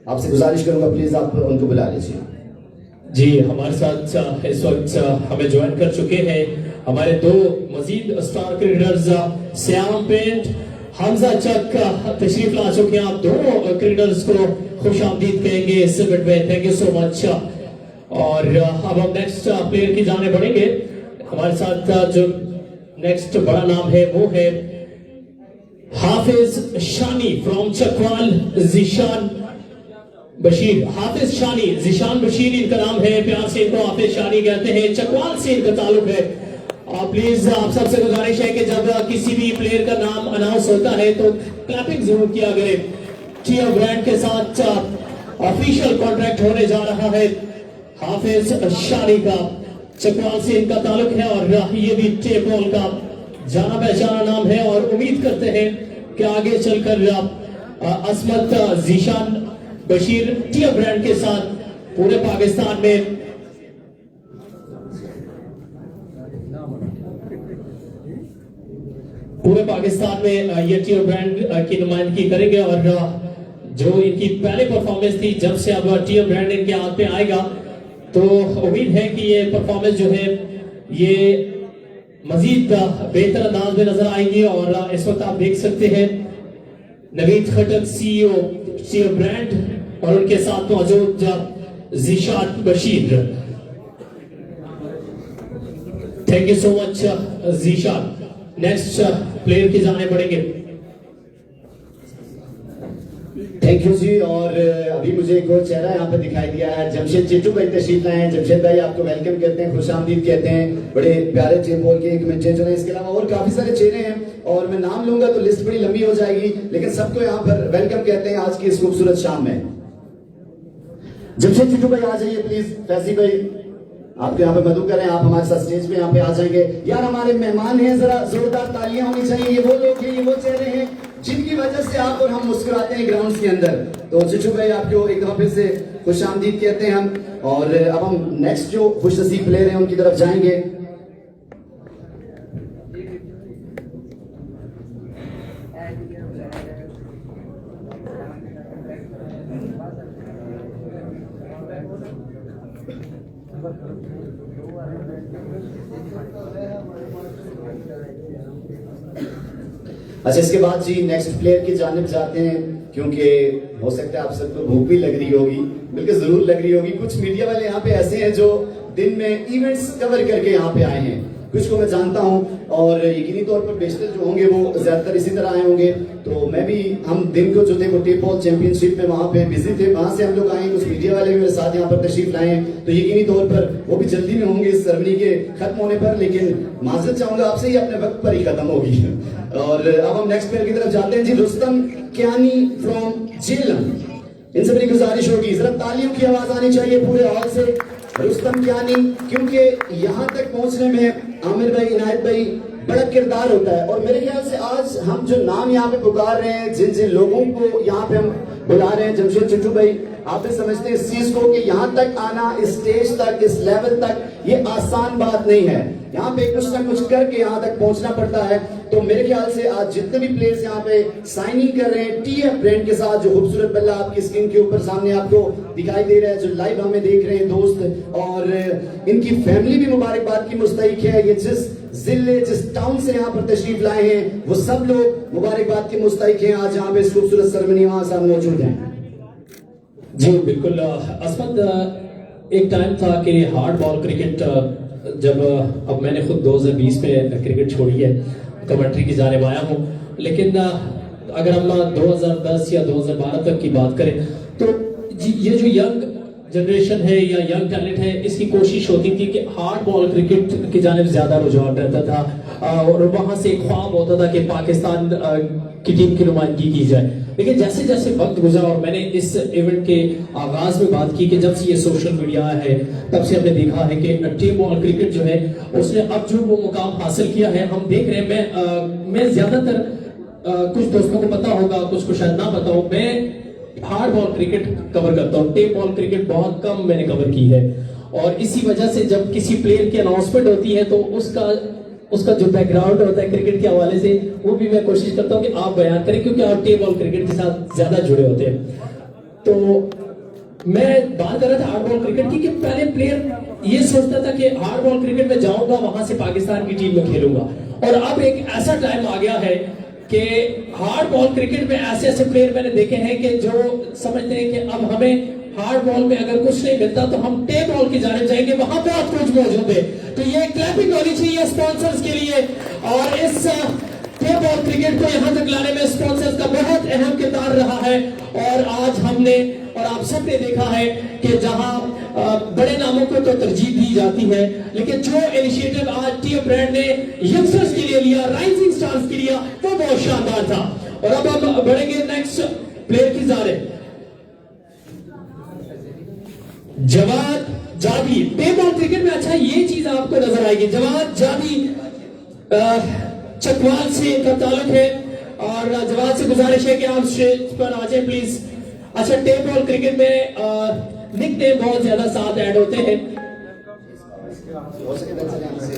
आपसे गुजारिश करूंगा, प्लीज आप उनको बुला लीजिए। जी, हमारे साथ इस वक्त हमें ज्वाइन कर चुके हैं हमारे 2 मजीद स्टार क्रिकेटर्स, श्याम पेंट, हमजा चक तशरीफ ला चुके हैं। आप दोनों क्रिकेटर्स को खुश आमदीद कहेंगे इस इवेंट में, थैंक यू सो मच। और अब हम नेक्स्ट प्लेयर की जाने बढ़ेंगे। हमारे साथ जो नेक्स्ट बड़ा नाम है वो है हाफिज शानी फ्रॉम चकवाल, जीशान बशीर। हाफिज शानी, जीशान बशीर इनका नाम है, प्यार से इनको हाफिज शानी कहते हैं, चकवाल से इनका ताल्लुक है। प्लीज आप सबसे गुजारिश है कि जब किसी भी प्लेयर का नाम अनाउंस होता है तो क्लैपिंग जरूर किया करें। टीएफ ब्रांड के साथ ऑफिशियल कॉन्ट्रैक्ट होने जा रहा है हाफिज शानी का। चकवाल से इनका ताल्लुक है और ये भी टेप बॉल का जाना पहचाना नाम है और उम्मीद करते हैं कि आगे चलकर असमत जीशान बशीर टिया ब्रांड के साथ पूरे पाकिस्तान में ये टिया ब्रांड की नुमाइंदगी करेंगे और जो इनकी पहले परफॉर्मेंस थी, जब से अब टिया ब्रांड इनके हाथ में आएगा तो उम्मीद है कि ये परफॉर्मेंस जो है ये मजीद बेहतर अंदाज में नजर आएंगी। और इस वक्त आप देख सकते हैं नवीद खटक CEO टिया ब्रांड और उनके साथ मौजूद Zeeshan Bashir. Thank you so much Zeeshan. Next player की जाने पड़ेंगे। थैंक यू जी। और अभी मुझे एक और चेहरा यहाँ पे दिखाई दिया है, जमशेद चिट्टू भाई तशरीफ लाए हैं। जमशेद भाई आपको वेलकम कहते हैं, खुशामदीद कहते हैं। बड़े प्यारे टेप बॉल के एक मैनेजर हैं। इसके अलावा और काफी सारे चेहरे हैं और मैं नाम लूंगा तो लिस्ट बड़ी लंबी हो जाएगी, लेकिन सबको यहाँ पर वेलकम कहते हैं आज की इस खूबसूरत शाम में। जमशेद चिट्टू भाई आ जाइए प्लीज। फैजी भाई आपके यहाँ पे मधु करें, आप हमारे साथ स्टेज पे यहाँ पे आ जाएंगे। यार हमारे मेहमान हैं, जरा जोरदार तालियां होनी चाहिए। ये वो लोग हैं, ये वो चेहरे हैं जिनकी वजह से आप और हम मुस्कुराते हैं ग्राउंड के अंदर। तो चिट्टू भाई आपको एक दफा फिर से खुशामदीद कहते हैं हम। और अब हम नेक्स्ट जो खुश नसीब प्लेयर हैं उनकी तरफ जाएंगे। अच्छा, इसके बाद जी नेक्स्ट प्लेयर की जानिब जाते हैं, क्योंकि हो सकता है आप सबको भूख भी लग रही होगी, बल्कि जरूर लग रही होगी। कुछ मीडिया वाले यहाँ पे ऐसे हैं जो दिन में इवेंट्स कवर करके यहाँ पे आए हैं, कुछ को मैं जानता हूँ और यकीनी तौर पर बेशतर जो होंगे वो ज्यादातर इसी तरह आए होंगे। तो मैं भी, हम दिन को जो थे वो टेप बॉल चैंपियनशिप में वहाँ पे बिजी थे, वहां से हम लोग आए। कुछ मीडिया वाले भी मेरे साथ यहाँ पर तशरीफ लाए हैं, तो यकीनी तौर पर वो भी जल्दी में होंगे इस सेरेमनी के खत्म होने पर, लेकिन माजरत चाहूंगा आपसे ही अपने वक्त पर ही खत्म होगी। और अब हम नेक्स्ट प्लेयर की तरफ जाते हैं जी, रुस्तम कियानी फ्रॉम जेलम। इनसे मेरी गुजारिश होगी जरा तालियों की आवाज आनी चाहिए पूरे हॉल से। रुस्तम कियानी, क्योंकि यहाँ तक पहुंचने में आमिर भाई, इनायत भाई बड़ा किरदार होता है। और मेरे ख्याल से आज हम जो नाम यहाँ पे पुकार रहे हैं, जिन जिन लोगों को यहाँ पे हम बुला रहे हैं, जमशेद चिट्टू भाई आप भी समझते हैं इस चीज को कि यहाँ तक आना, इस स्टेज तक, इस लेवल तक ये आसान बात नहीं है। यहाँ पे कुछ ना कुछ करके यहाँ तक पहुंचना पड़ता है। तो मेरे ख्याल से आज जितने भी प्लेयर्स यहाँ पे साइनिंग कर रहे हैं टीएफ ब्रांड के साथ, जो खूबसूरत बल्ला आपकी स्क्रीन के ऊपर सामने आपको दिखाई दे रहा है, जो लाइव हमें देख रहे हैं दोस्त, और इनकी फैमिली भी मुबारकबाद की मुस्तहिक है। ये जिस जिले, जिस टाउन से यहाँ पर तशरीफ लाए हैं, वो सब लोग मुबारकबाद के मुस्तहिक हैं। आज यहाँ पे इस खूबसूरत सेरेमनी वहां साथ मौजूद हैं। जी बिल्कुल असमत, एक टाइम था कि हार्ड बॉल क्रिकेट, जब अब मैंने खुद 2020 में क्रिकेट छोड़ी है, कमेंट्री की जानिब आया हूँ, लेकिन अगर हम 2010 या 2012 तक की बात करें तो ये जो यंग जनरेशन है या यंग टैलेंट है, इसकी कोशिश होती थी कि हार्ड बॉल क्रिकेट की जानिब ज्यादा रुझान रहता था और वहां से ख्वाब होता था कि पाकिस्तान की टीम की नुमाइंदगी की जाए। लेकिन जैसे जैसे वक्त गुजरा और मैंने इस इवेंट के आगाज में बात की कि जब से ये सोशल मीडिया है तब से हमने देखा है कि टीम बॉल क्रिकेट जो है उसने अब जो वो मुकाम हासिल किया है, हम देख रहे हैं। मैं ज्यादातर कुछ दोस्तों को पता होगा, कुछ को शायद ना पता हो, मैं हार्ड बॉल क्रिकेट कवर करता हूँ, टेप बॉल क्रिकेट बहुत कम मैंने कवर की है। और इसी वजह से जब किसी प्लेयर की अनाउंसमेंट होती है तो उसका जो बैकग्राउंड होता है क्रिकेट के हवाले से, वो भी मैं कोशिश करता हूँ कि आप बयान करें, क्योंकि आप टेप बॉल क्रिकेट के साथ ज्यादा जुड़े होते हैं। तो मैं बात कर रहा था हार्ड बॉल क्रिकेट की कि पहले प्लेयर ये सोचता था कि हार्ड बॉल क्रिकेट में जाऊंगा, वहां से पाकिस्तान की टीम में खेलूंगा। और अब एक ऐसा टाइम आ गया है कि हार्ड बॉल क्रिकेट में ऐसे ऐसे प्लेयर मैंने देखे हैं कि जो समझते हैं कि अब हमें हार्ड बॉल में अगर कुछ नहीं मिलता तो हम टेप बॉल की जाने जाएंगे, वहां बहुत कुछ मौजूद है। तो ये क्लैपिंग होनी चाहिए स्पॉन्सर्स के लिए, और इस टेप बॉल क्रिकेट को यहां तक लाने में स्पॉन्सर्स का बहुत अहम किरदार रहा है। और आज हमने और आप सबने देखा है कि जहां बड़े नामों को तो तरजीह दी जाती है, लेकिन जो इनिशिएटिव आज टीएफ ब्रांड ने यंगस्टर्स के लिए लिया, राइजिंग स्टार्स के लिया, वो बहुत शानदार था। और अब हम बढ़ेंगे नेक्स्ट प्लेयर की जानिब। जवाद जादी टेप बॉल क्रिकेट में अच्छा ये चीज आपको नजर आएगी। जवाद जादी चकवाल से इनका ताल्लुक है और जवाद से गुजारिश है कि आप स्टेज पर आ जाए प्लीज। अच्छा टेप बॉल क्रिकेट में निकनेम बहुत ज्यादा साथ ऐड होते हैं। हो सके तो चले हमसे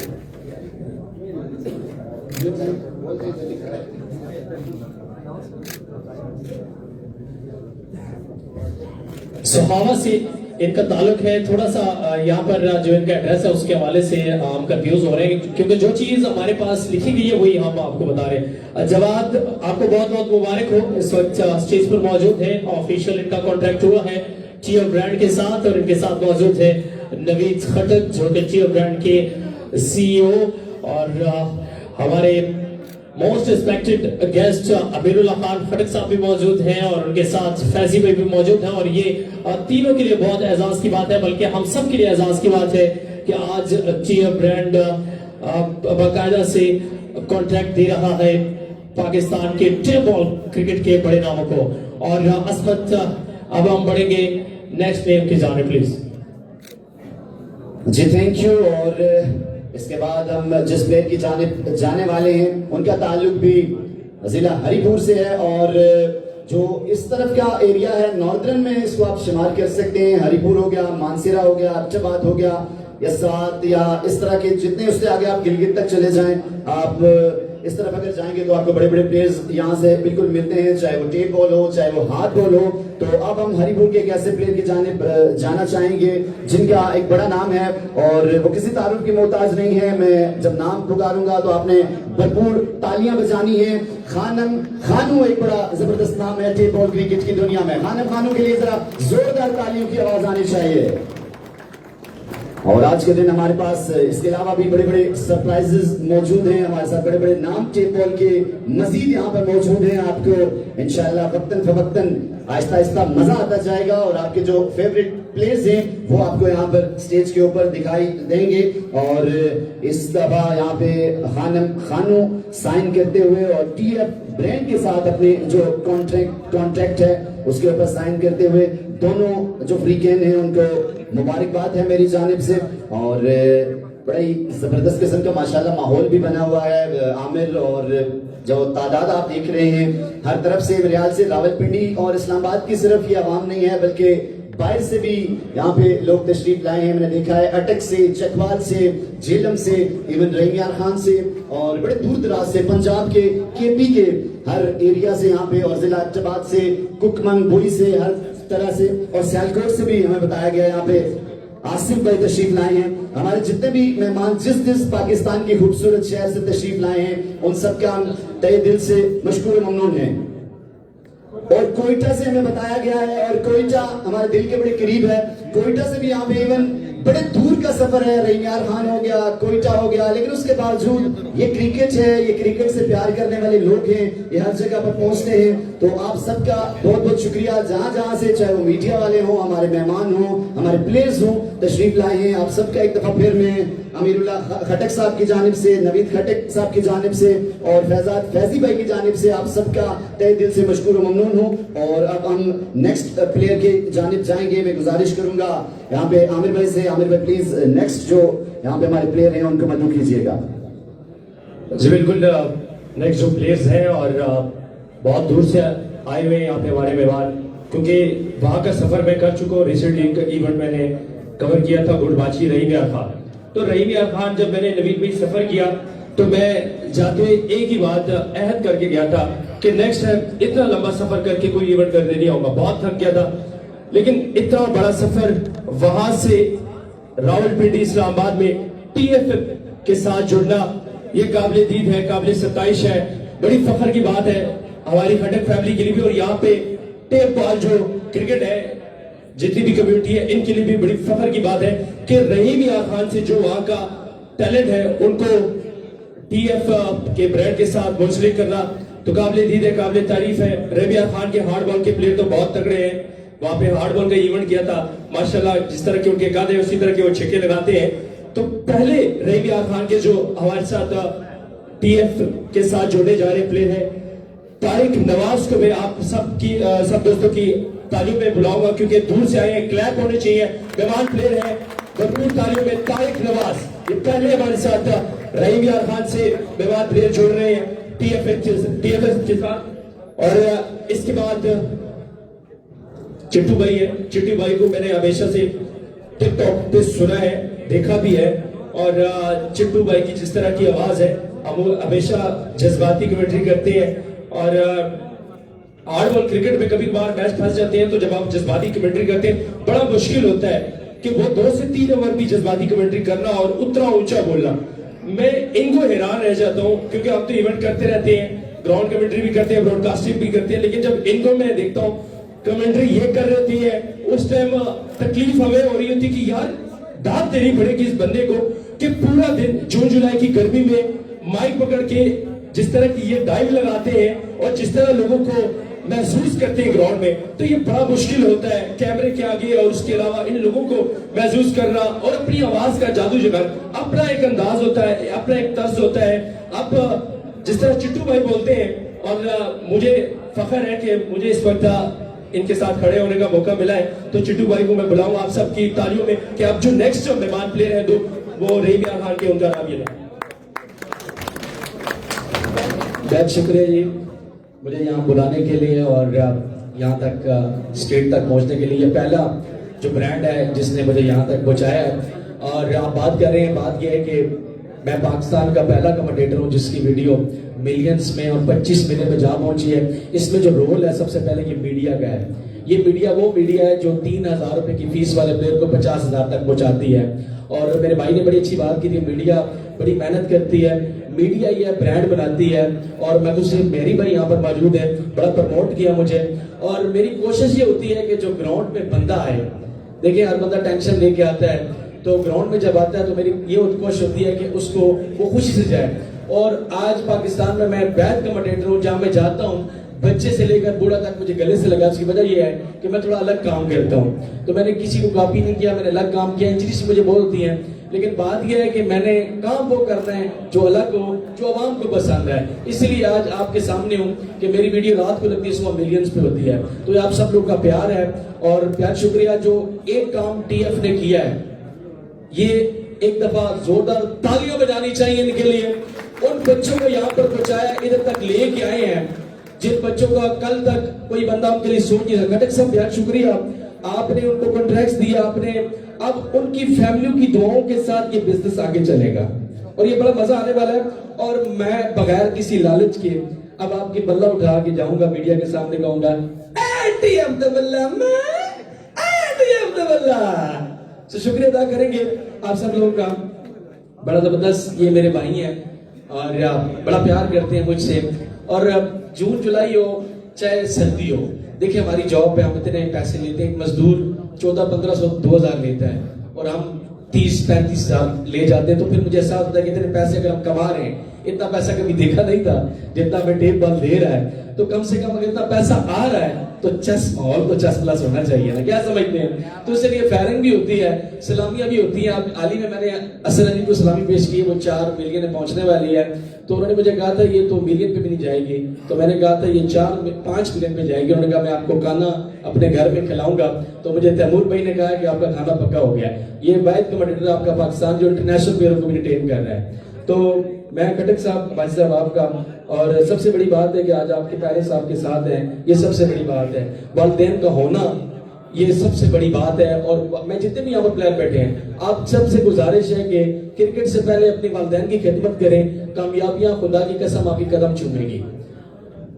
सुहावा से इनका ताल्लुक है। थोड़ा सा यहाँ पर जो इनका एड्रेस है उसके हवाले से हम कंफ्यूज हो रहे हैं क्योंकि जो चीज हमारे पास लिखी गई है वही हम आपको बता रहे हैं। जवाद आपको बहुत बहुत मुबारक हो, इस वक्त स्टेज पर मौजूद है। ऑफिशियल इनका कॉन्ट्रैक्ट हुआ है टीएफ ब्रांड के साथ और इनके साथ मौजूद है नवीद खटक जो कि टीएफ ब्रांड के सीईओ और हमारे most respected guest Amirullah Khan Khattak साहब भी मौजूद हैं और उनके साथ फैजी भाई भी मौजूद हैं। और ये तीनों के लिए बहुत एजाज की बात है, बल्कि हम सब के लिए एजाज की बात है कि आज टीएफ ब्रांड बाकायदा से कॉन्ट्रैक्ट दे रहा है पाकिस्तान के टेप बॉल क्रिकेट के बड़े नामों को। और अस्मत अब हम बढ़ेंगे नेक्स्ट नेम की जाने प्लीज। Ji thank you. और इसके बाद हम जिस प्लेयर की जानिब जाने वाले हैं उनका ताल्लुक भी जिला हरिपुर से है और जो इस तरफ का एरिया है नॉर्दर्न में इसको आप शुमार कर सकते हैं। हरिपुर हो गया, मानसेरा हो गया, अब्टाबाद हो गया या साथ या इस तरह के जितने उससे आगे आप गिलगित तक चले जाएं, आप इस तरफ अगर जाएंगे तो आपको बड़े बड़े प्लेयर्स यहाँ से बिल्कुल मिलते हैं, चाहे वो टेप बॉल हो चाहे वो हाथ बॉल हो। तो अब हम हरिपुर के एक ऐसे प्लेयर की जानिब जाना चाहेंगे जिनका एक बड़ा नाम है और वो किसी तारुफ की मोहताज नहीं है। मैं जब नाम पुकारूंगा तो आपने भरपूर तालियां बजानी है। खानम खानू एक बड़ा जबरदस्त नाम है टेप बॉल क्रिकेट की दुनिया में। खानम खानू के लिए जरा जोरदार तालियों की आवाज आनी चाहिए। और आज के दिन हमारे पास इसके अलावा भी बड़े बड़े सरप्राइजेस मौजूद हैं। हमारे साथ बड़े बड़े नाम टेप बॉल के मजीद यहाँ पर मौजूद हैं। आपको इंशाल्लाह वक्तन फवक्तन आहिस्ता आहिस्ता मजा आता जाएगा और आपके जो फेवरेट प्लेयर्स हैं वो आपको यहाँ पर स्टेज के ऊपर दिखाई देंगे। और इस दफा यहाँ पे खानम खानू साइन करते हुए और टीएफ ब्रांड के साथ अपने जो कॉन्ट्रैक्ट है उसके ऊपर साइन करते हुए दोनों जो फ्रीकैन हैं उनको मुबारकबाद है मेरी जानिब से। और बड़ा ही जबरदस्त किस्म का माशाल्लाह माहौल भी बना हुआ है। आमिर और जो तादाद आप देख रहे हैं हर तरफ से रियाल से रावलपिंडी और इस्लामाबाद की सिर्फ ये आवाम नहीं है बल्कि बाहर से भी यहाँ पे लोग तशरीफ लाए हैं। मैंने देखा है अटक से, चकवाल से, झेलम से, इवन रहीम खान से और बड़े दूर दराज से पंजाब के केपी के हर एरिया से यहाँ पे और जिला अब्टाबाद से, कुकमंग बुरी से, हर तरह से और सियालकोट से भी हमें बताया गया यहाँ पे आसिफ भाई तशरीफ लाए हैं। हमारे जितने भी मेहमान जिस पाकिस्तान की खूबसूरत शहर से तशरीफ लाए हैं उन सबका हम तहे दिल से मशकूर ममनून हैं। और कोयटा से हमें बताया गया है और कोयटा हमारे दिल के बड़े करीब है। कोयटा से भी यहाँ पे इवन बड़े दूर का सफर है, रहीम खान हो गया, कोयटा हो गया, लेकिन उसके बावजूद ये क्रिकेट है, ये क्रिकेट से प्यार करने वाले लोग हैं, ये हर जगह पर पहुंचते हैं। तो आप सबका बहुत बहुत शुक्रिया जहां जहां से, चाहे वो मीडिया वाले हों, हमारे मेहमान हों, हमारे प्लेयर्स हों, तशरीफ लाए हैं। आप सबका एक दफा फिर मैं अमीरुल्लाह खटक साहब की जानिब से, नवीद खटक साहब की जानिब से और फैजी भाई की जानिब से आप सबका तहे दिल से मशकूर ममनून हूँ। और अब हम नेक्स्ट प्लेयर की जानिब जाएंगे। मैं गुजारिश करूंगा यहाँ पे आमिर भाई से, आमिर भाई प्लीज नेक्स्ट जो यहाँ पे हमारे प्लेयर हैं उनको मदद कीजिएगा। जी बिल्कुल, नेक्स्ट जो प्लेयर्स हैं और बहुत दूर से आए हुए हैं यहाँ पे हमारे मेहमान, क्योंकि वहाँ का सफर मैं कर चुका हूँ। रिसेंटली इवेंट मैंने कवर किया था गुलबाची रहीम खान। तो रहीम खान जब मैंने नवीद भाई सफर किया तो मैं जाते एक ही बात अहद करके गया था कि नेक्स्ट टाइम इतना लंबा सफर करके कोई इवेंट करने नहीं आऊंगा। बहुत थक गया था, लेकिन इतना बड़ा सफर वहां से रावलपिंडी इस्लामाबाद में टीएफ के साथ जुड़ना ये काबिल दीद है, काबिल सताइश है, बड़ी फख्र की बात है हमारी खटक फैमिली के लिए भी। और यहाँ पे टेप बॉल जो क्रिकेट है, जितनी भी कम्युनिटी है, इनके लिए भी बड़ी फख्र की बात है कि रहीम खान से जो वहां का टैलेंट है उनको टीएफ के ब्रांड के साथ मुंसलिक करना तो काबिल दीद है, काबिल तारीफ है। रहीम खान के हार्ड बॉल के प्लेयर तो बहुत तगड़े हैं। वहां पे हार्ड बॉल का इवेंट किया था, माशाल्लाह जिस तरह के उनके कादे उसी तरह के वो छक्के लगाते हैं। तो पहले रहीम खान के जो हमारे साथ टीएफ के साथ जोड़ने जा रहे प्लेयर है तारिक नवाज को मैं आप सब दोस्तों की तालीम में बुलाऊंगा, क्योंकि दूर से आए हैं, क्लैप होने चाहिए। मेहमान प्लेयर है भरपूर तालियों में तारिक नवाज, ये पहले हमारे साथ रहीम यार खान से मेवात प्लेयर जोड़ रहे हैं टीएफएस के साथ। और इसके बाद चिट्टू भाई है। चिट्टू भाई को मैंने हमेशा से टिकटॉक पे सुना है, देखा भी है। और चिट्टू भाई की जिस तरह की आवाज है, हम हमेशा जज्बाती कमेंट्री करते हैं। और हार्डबॉल क्रिकेट में कभी कभार मैच फंस जाते हैं, तो जब आप जज्बाती कमेंट्री करते हैं बड़ा मुश्किल होता है कि वो 2 से 3 ओवर भी जज्बाती कमेंट्री करना और उतना ऊंचा बोलना। मैं इनको हैरान रह जाता हूं, क्योंकि आप तो इवेंट करते रहते हैं, ग्राउंड कमेंट्री भी करते हैं, ब्रॉडकास्टिंग भी करते हैं, लेकिन जब इनको मैं देखता हूं कमेंट्री ये कर रही होती है, उस टाइम तकलीफ हमें हो रही होती कि यार दाद देनी पड़ेगी इस बंदे को कि पूरा दिन जून जुलाई की गर्मी में माइक पकड़ के जिस तरह की ये डाइव लगाते हैं और जिस तरह लोगों को महसूस करते हैं ग्राउंड में, तो ये बड़ा मुश्किल होता है कैमरे के आगे और उसके अलावा इन लोगों को महसूस करना और अपनी आवाज का जादू जगाना। अपना एक अंदाज होता है, अपना एक तर्ज होता है। अब जिस तरह चिट्टू भाई बोलते हैं, और मुझे फख्र है कि मुझे इस वक्त इनके साथ खड़े होने का मौका मिला है, तो चिट्टू भाई को मैं बुलाऊंगा आप सबकी तालियों में कि अब जो नेक्स्ट जो मेहमान प्लेयर है वो रहीम यार खान के, उनका नाम ये है। बहुत शुक्रिया जी मुझे यहाँ बुलाने के लिए और यहाँ तक स्टेट तक पहुँचने के लिए। ये पहला जो ब्रांड है जिसने मुझे यहाँ तक पहुँचाया है। और आप बात कर रहे हैं, बात यह है कि मैं पाकिस्तान का पहला कमेंटेटर हूँ जिसकी वीडियो मिलियंस में और 25 मिलियन में जा पहुंची है। इसमें जो रोल है सबसे पहले ये मीडिया का है। ये मीडिया वो मीडिया है जो 3,000 रुपए की फीस वाले प्लेयर को 50,000 तक पहुंचाती है। और मेरे भाई ने बड़ी अच्छी बात की थी, मीडिया बड़ी मेहनत करती है, मीडिया ये ब्रांड बनाती है। और मैं तो सिर्फ मेरी भाई यहाँ पर मौजूद है, बड़ा प्रमोट किया मुझे। और मेरी कोशिश ये होती है कि जो ग्राउंड में बंदा आए, देखिए हर बंदा टेंशन लेके आता है, तो ग्राउंड में जब आता है तो मेरी ये कोशिश होती है कि उसको वो खुशी से जाए। और आज पाकिस्तान में मैं बैद कमेंटेटर हूँ, जहाँ मैं जाता हूँ बच्चे से लेकर बूढ़ा तक मुझे गले से लगा। उसकी वजह यह है कि मैं थोड़ा अलग काम करता हूँ, तो मैंने किसी को कॉपी नहीं किया, मैंने अलग काम किया। इंजरीज मुझे बोलती हैं, लेकिन बात यह है कि मैंने काम वो करना है जो अलग हो, जो आवाम को पसंद है। इसलिए आज आपके सामने हूँ कि मेरी वीडियो रात को लगती है, सुबह मिलियंस पे होती है। तो ये आप सब लोग का प्यार है और प्यार शुक्रिया। जो एक काम टीएफ ने किया है, ये एक दफा जोरदार तालियां बजानी चाहिए इनके लिए। उन बच्चों को यहाँ पर पहुंचाया, इधर तक लेके आए हैं जिन बच्चों का कल तक कोई बंदा उनके लिए सोच नहीं रहा। घटक साहब बहुत शुक्रिया, आपने उनको कॉन्ट्रैक्ट दिया, आपने अब उनकी फैमिली की दुआओं के साथ ये बिजनेस आगे चलेगा और ये बड़ा मजा आने वाला है। और मैं बगैर किसी लालच के अब आपकी बल्ला उठा के जाऊंगा, मीडिया के सामने कहूंगा एटीएम द बल्ला, एटीएम द बल्ला। तो शुक्रिया अदा करेंगे आप सब लोगों का, बड़ा जबरदस्त। ये मेरे भाई हैं और बड़ा प्यार करते हैं मुझसे। और जून जुलाई हो चाहे सर्दी हो, देखिए हमारी जॉब पे हम इतने पैसे लेते हैं, मजदूर 1400-1500 2000 लेता है और हम 30-35 हजार ले जाते हैं। तो फिर मुझे ऐसा होता है कि इतने पैसे अगर हम कमा रहे हैं, इतना पैसा कभी देखा नहीं था जितना हमें टेप बॉल दे रहा है, तो कम से कम अगर इतना पैसा आ रहा है तो चेस माहौल तो चेस प्लस होना चाहिए ना, क्या समझते हैं? तो इसलिए फायरिंग भी होती है, सलामियां भी होती हैं। अब हाल ही में मैंने असर अली को सलामी पेश की, वो 4 मिलियन में पहुंचने वाली है। तो उन्होंने मुझे कहा था ये तो मिलियन पे भी नहीं जाएगी, तो मैंने कहा था ये 4-5 मिलियन पे जाएगी। उन्होंने कहा मैं आपको खाना अपने घर में खिलाऊंगा। तो मुझे तैमूर भाई ने कहा कि आपका खाना पक्का हो गया। ये वाहिद कमेंटेटर आपका पाकिस्तान जो इंटरनेशनल प्लेयरों को भी रिटेन कर रहा है। तो मैं खटक साहब, भाई साहब आपका, और सबसे बड़ी बात है कि आज आपके प्यारे साहब के साथ हैं, ये सबसे बड़ी बात है। वालिदैन का होना ये सबसे बड़ी बात है। और मैं जितने भी यहाँ पर प्लेयर बैठे हैं, आप सबसे गुजारिश है कि क्रिकेट से पहले अपने वालिदैन की खिदमत करें, कामयाबियां खुदा की कसम आपकी कदम चूमेगी।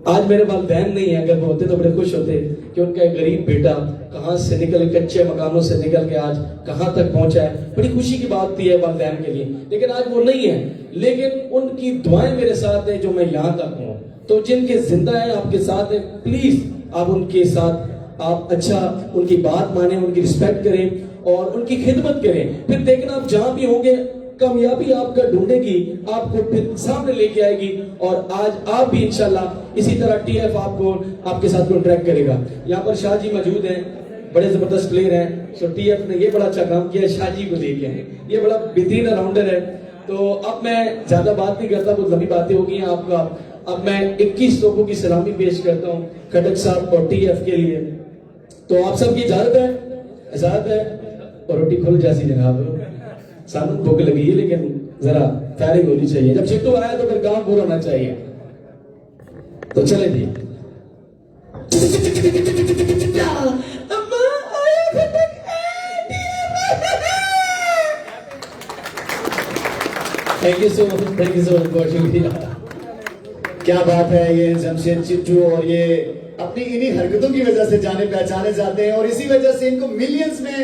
आज मेरे वालिदैन नहीं है, अगर वो होते तो बड़े खुश होते कि उनका एक गरीब बेटा कहाँ से निकल, कच्चे मकानों से निकल के आज कहाँ तक पहुंचा है। बड़ी खुशी की बात थी है वालिदैन के लिए, लेकिन आज वो नहीं है। लेकिन उनकी दुआएं मेरे साथ है जो मैं यहाँ तक हूँ। तो जिनके जिंदा है आपके साथ है, प्लीज आप उनके साथ आप अच्छा उनकी बात माने, उनकी रिस्पेक्ट करें और उनकी खिदमत करें। फिर देखना आप जहां भी होंगे कामयाबी आपका ढूंढेगी, आपको फिर सामने लेके आएगी। और आज आप भी इंशाल्लाह इसी तरह टीएफ आपको आपके साथ कॉन्ट्रैक्ट करेगा। यहाँ पर शाह जी मौजूद हैं, बड़े जबरदस्त प्लेयर हैं। सो टीएफ ने ये बड़ा अच्छा काम किया, शाह जी को लेके आए, ये बड़ा बेहतरीन राउंडर है। तो अब मैं ज्यादा बात नहीं करता, बहुत लंबी बातें होगी आपका। अब मैं 21 लोगों की सलामी पेश करता हूँ खटक साहब और टीएफ के लिए। तो आप सबकी इजाजत है? इजाजत है? रोटी खुल जैसी जनाब सानू भूख लगी है लेकिन जरा फायरिंग होनी चाहिए जब चिट्टू आया तो फिर काम पूरा होना चाहिए तो चले जी थैंक यू सो मच बहुत शुक्रिया। क्या बात है, ये जमशेद चिट्टू और ये अपनी इन्हीं हरकतों की वजह से जाने पहचाने जाते हैं और इसी वजह से इनको मिलियंस में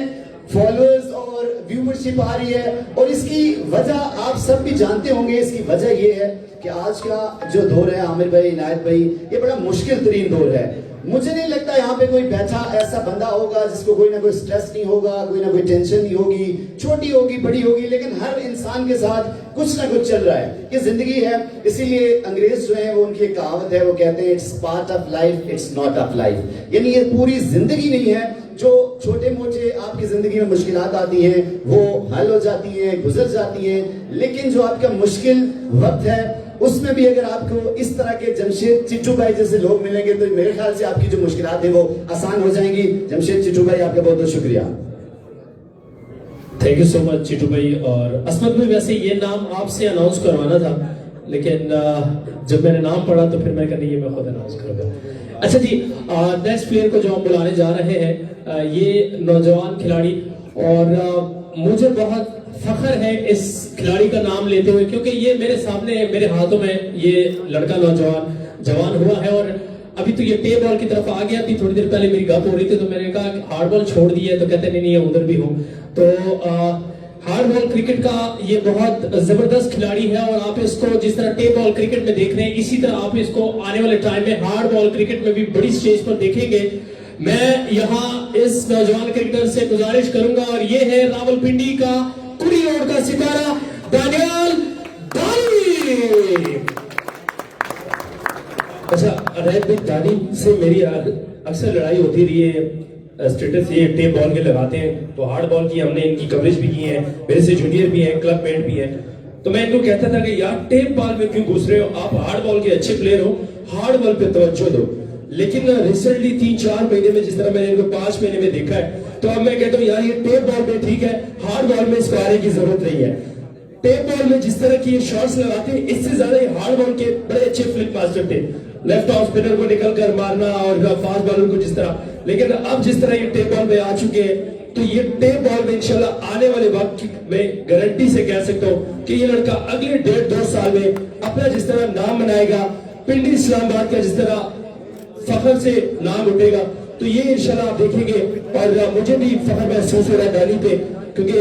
फॉलोअर्स और व्यूवरशिप आ रही है। और इसकी वजह आप सब भी जानते होंगे, इसकी वजह ये है कि आज का जो दौर है आमिर भाई, इनायत भाई, ये बड़ा मुश्किल तरीन दौर है। मुझे नहीं लगता यहाँ पे कोई बैठा ऐसा बंदा होगा जिसको कोई ना कोई स्ट्रेस नहीं होगा, कोई ना कोई टेंशन नहीं होगी, छोटी होगी बड़ी होगी, लेकिन हर इंसान के साथ कुछ ना कुछ चल रहा है। ये जिंदगी है, इसीलिए अंग्रेज जो है वो उनकी एक कहावत है, वो कहते हैं it's part of life, it's not of life. यानी ये पूरी जिंदगी नहीं है। जो छोटे मोटे आपकी जिंदगी में मुश्किलात आती हैं वो हल हो जाती हैं, गुजर जाती हैं, लेकिन जो आपका मुश्किल वक्त है उसमें भी अगर आपको इस तरह के जमशेद चिट्टू भाई जैसे लोग मिलेंगे तो मेरे ख्याल से आपकी जो मुश्किलात है वो आसान हो जाएंगी। जमशेद चिट्टू भाई आपका बहुत बहुत शुक्रिया। Thank you so much Chittu भाई। और असमत भाई वैसे ये नाम आपसे अनाउंस करवाना था लेकिन जब मैंने नाम पढ़ा तो फिर मैं कहा नहीं मैं खुद अनाउंस करूंगा। अच्छा जी, नेक्स्ट प्लेयर को जो हम बुलाने जा रहे हैं ये नौजवान खिलाड़ी, और मुझे बहुत फख्र है इस खिलाड़ी का नाम लेते हुए क्योंकि ये मेरे सामने मेरे हाथों में ये लड़का नौजवान जवान हुआ है और अभी तो ये टे बॉल की तरफ आ गया। अभी थोड़ी देर पहले मेरी गप हो रही थी तो मैंने कहा हार्ड बॉल छोड़ दी है तो कहते नहीं ये उधर भी हो। तो हार्ड बॉल क्रिकेट का ये बहुत जबरदस्त खिलाड़ी है और आप इसको जिस तरह टे बॉल क्रिकेट में देख रहे हैं इसी तरह आप इसको आने वाले टाइम में हार्ड बॉल क्रिकेट में भी बड़ी स्टेज पर देखेंगे। मैं यहाँ इस नौजवान क्रिकेटर से गुजारिश करूंगा और ये है रावलपिंडी का कुड़ी रोड का सितारा दानियाल दानी। अच्छा अरैब भाई, दानी से मेरी अक्सर लड़ाई होती रही है। स्टेटस ये टेप बॉल के लगाते हैं तो हार्ड बॉल की हमने इनकी कवरेज भी की है, मेरे से जूनियर भी हैं, क्लब मेट भी हैं। तो मैं इनको कहता था कि यार टेप बॉल में क्यों घुस रहे हो, आप हार्ड बॉल के अच्छे प्लेयर हो, हार्ड बॉल पे तवज्जो दो। लेकिन रिसेंटली 3-4 महीने में जिस तरह मैंने इनको 5 महीने में देखा है तो अब मैं कहता हूँ यार ये टेप बॉल में ठीक है, हार्ड बॉल में इसको आने की जरूरत नहीं है। टेप बॉल में जिस तरह की शॉट्स लगाते हैं इससे ज्यादा हार्ड बॉल के बड़े अच्छे फ्लिक मास्टर थे, लेफ्ट ऑफ स्पिनर को निकल कर मारना और फास्ट बॉलर को जिस तरह। लेकिन अब जिस तरह ये टेप बॉल में आ चुके हैं तो ये टेप बॉल में इंशाल्लाह आने वाले वक्त में गारंटी से कह सकता हूँ कि ये लड़का अगले 1.5-2 साल में अपना जिस तरह नाम बनाएगा, पिंडी इस्लामाबाद का जिस तरह फख्र से नाम उठेगा तो ये इंशाल्लाह आप देखेंगे। और मुझे भी फख्र महसूस हो रहा है दानी पे क्योंकि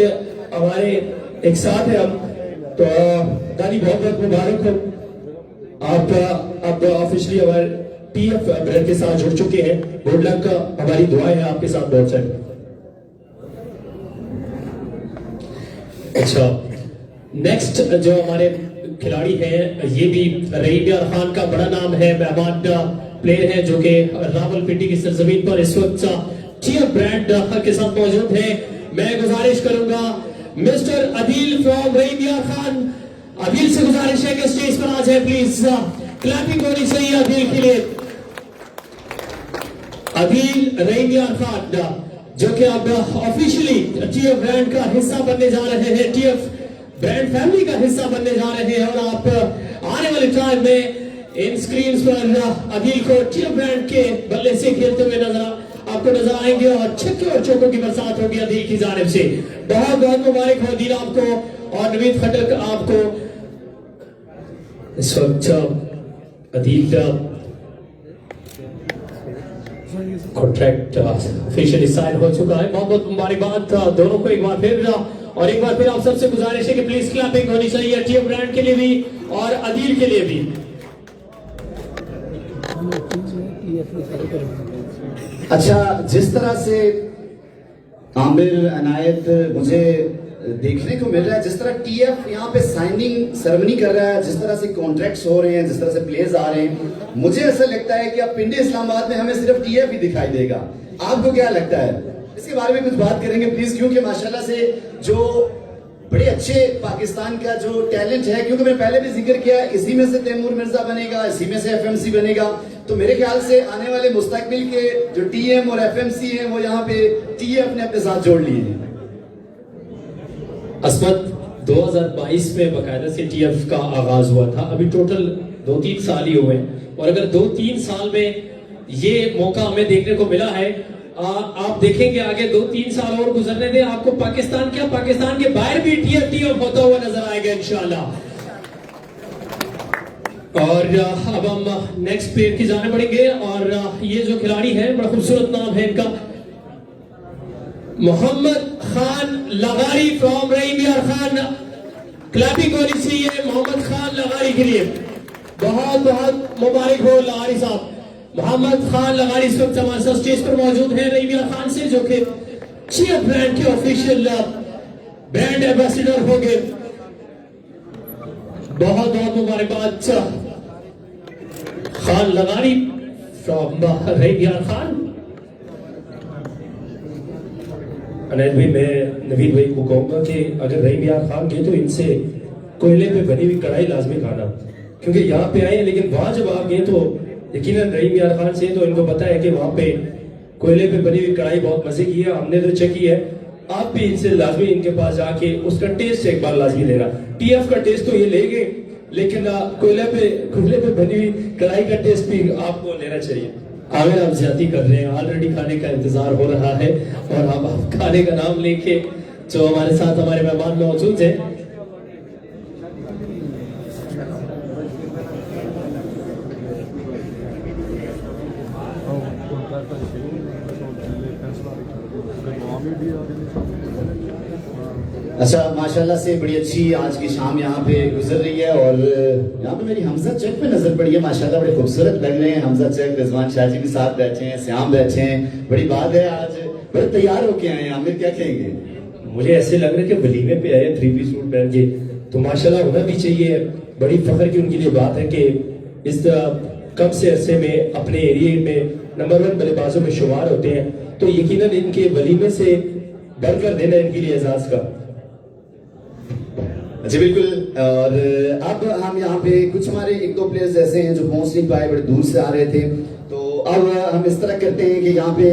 हमारे एक साथ है हम। तो दानी बहुत बहुत मुबारक हो, आप अब ऑफिशियली हमारे टीएफ ब्रांड के साथ जुड़ चुके हैं। गुड लक का हमारी दुआएं हैं आपके साथ बहुत सारी। अच्छा, नेक्स्ट जो हमारे खिलाड़ी हैं ये भी रहीम यार खान का बड़ा नाम है, मेहमान प्लेयर है जो कि रावलपिंडी की सरजमीन पर इस वक्त टीएफ ब्रांड के साथ मौजूद है। मैं गुजारिश करूंगा मिस्टर अदील फ्रॉम रहीम यार खान, अदील से गुजारिश है कि स्टेज पर आ जाए प्लीज। क्लैपिंग होनी चाहिए अदील के लिए। अदील रहीम यार खान जो कि अब ऑफिशियली टीएफ ब्रांड का हिस्सा बनने जा रहे हैं, टीएफ ब्रांड फैमिली का हिस्सा बनने जा रहे हैं। और आप आने वाले टाइम में इन स्क्रीन पर अदील को टीएफ ब्रांड के बल्ले से खेलते हुए आपको नजर आएंगे और छक्के और चौकों की बरसात होगी अदील की जानिब से। बहुत बहुत मुबारक हो अदील आपको और नवीद खट्टर आपको। इस वक्त अदील कॉन्ट्रैक्ट ऑफिशियली साइन हो चुका है। बहुत बहुत मुबारकबाद दोनों को एक बार फिर। और एक बार फिर आप सबसे गुजारिश है कि प्लीज क्लैपिंग होनी चाहिए टीएफ ब्रांड के लिए भी और अदील के लिए भी। अच्छा, जिस तरह से आमिर अनायत मुझे देखने को मिल रहा है, जिस तरह टीएफ यहाँ पे साइनिंग सेरेमनी कर रहा है, जिस तरह से कॉन्ट्रैक्ट्स हो रहे हैं, जिस तरह से प्लेयर्स आ रहे हैं, मुझे ऐसा लगता है कि अब पिंडी इस्लामाबाद में हमें सिर्फ टीएफ ही दिखाई देगा। आपको क्या लगता है? इसके बारे में कुछ बात करेंगे प्लीज, क्योंकि माशाल्लाह से जो बड़े अच्छे पाकिस्तान का जो टैलेंट है, क्योंकि मैं पहले भी जिक्र किया इसी में से तैमूर मिर्जा बनेगा, इसी में से एफएमसी बनेगा। तो मेरे ख्याल से आने वाले मुस्तकबिल के जो टीएम और एफएमसी हैं वो यहाँ पे टीएफ ने अपने साथ जोड़ लिए हैं। असमत 2022 में बकायदा से टीएफ का आगाज हुआ था। अभी टोटल 2-3 साल ही हुए हैं और अगर 2-3 साल में ये मौका हमें देखने को मिला है, आप देखेंगे आगे 2-3 साल और गुजरने दें, आपको पाकिस्तान क्या पाकिस्तान के बाहर भी टीएफ होता हुआ नजर आएगा इंशाल्लाह। और अब हम नेक्स्ट प्लेयर की जाने पड़ेंगे और ये जो खिलाड़ी है बड़ा खूबसूरत नाम है इनका, मोहम्मद खान लगारी फ्रॉम रहीम यार खान। क्लैपिंग होनी चाहिए मोहम्मद खान लगारी के लिए। बहुत बहुत मुबारक हो लगारी साहब। मोहम्मद खान लगारी इस वक्त हमारे साथ स्टेज पर मौजूद है रहीम यार खान से, जो कि चीफ ब्रांड के ऑफिशियल ब्रांड एम्बेसडर हो गए। बहुत बहुत मुबारकबाद खान लगारी फ्रॉम रहीम यार खान। अनैद भाई, मैं नवीद भाई को कहूंगा कि अगर रहीम यार खान गए तो इनसे कोयले पे बनी हुई कढ़ाई लाजमी खाना, क्योंकि यहाँ पे आए लेकिन वहां जब आप गए तो यकीनन रहीम यार खान से तो इनको पता है कि वहां पे कोयले पे बनी हुई कढ़ाई बहुत मजे की है। हमने तो चेक की है, आप भी इनसे लाजमी इनके पास जाके उसका टेस्ट एक बार लाजमी लेना। टीएफ का टेस्ट तो ये ले गए, लेकिन कोयले पे बनी हुई कढ़ाई का टेस्ट भी आपको लेना चाहिए। आमिर आप ज्यादा कर रहे हैं, ऑलरेडी खाने का इंतजार हो रहा है और आप खाने का नाम लेके जो हमारे साथ हमारे मेहमान मौजूद हैं। अच्छा, माशाल्लाह से बड़ी अच्छी आज की शाम यहाँ पे गुजर रही है और यहाँ पे मेरी हमजा चक पे नजर पड़ी है। माशाल्लाह बड़े खूबसूरत लग रहे हैं हमजा चक। रिजवान शाह जी के साथ बैठे हैं, श्याम बैठे हैं, बड़ी बात है। आज बड़े तैयार होके आए हैं, आमिर क्या कहेंगे? मुझे ऐसे लग रहा है कि वलीमे पे आए 3 पीस सूट पहन के, तो माशाल्लाह होना भी चाहिए। बड़ी फख्र की उनके लिए बात है कि इस कम से अरसे में अपने एरिया में नंबर 1 बल्लेबाजों में शुमार होते हैं, तो यकीनन इनके वलीमे से बढ़कर देना इनके लिए एजाज का। जी बिल्कुल। और अब हम यहाँ पे कुछ हमारे 1-2 प्लेयर्स ऐसे हैं जो पहुंच नहीं पाए, बड़े दूर से आ रहे थे, तो अब हम इस तरह करते हैं कि यहाँ पे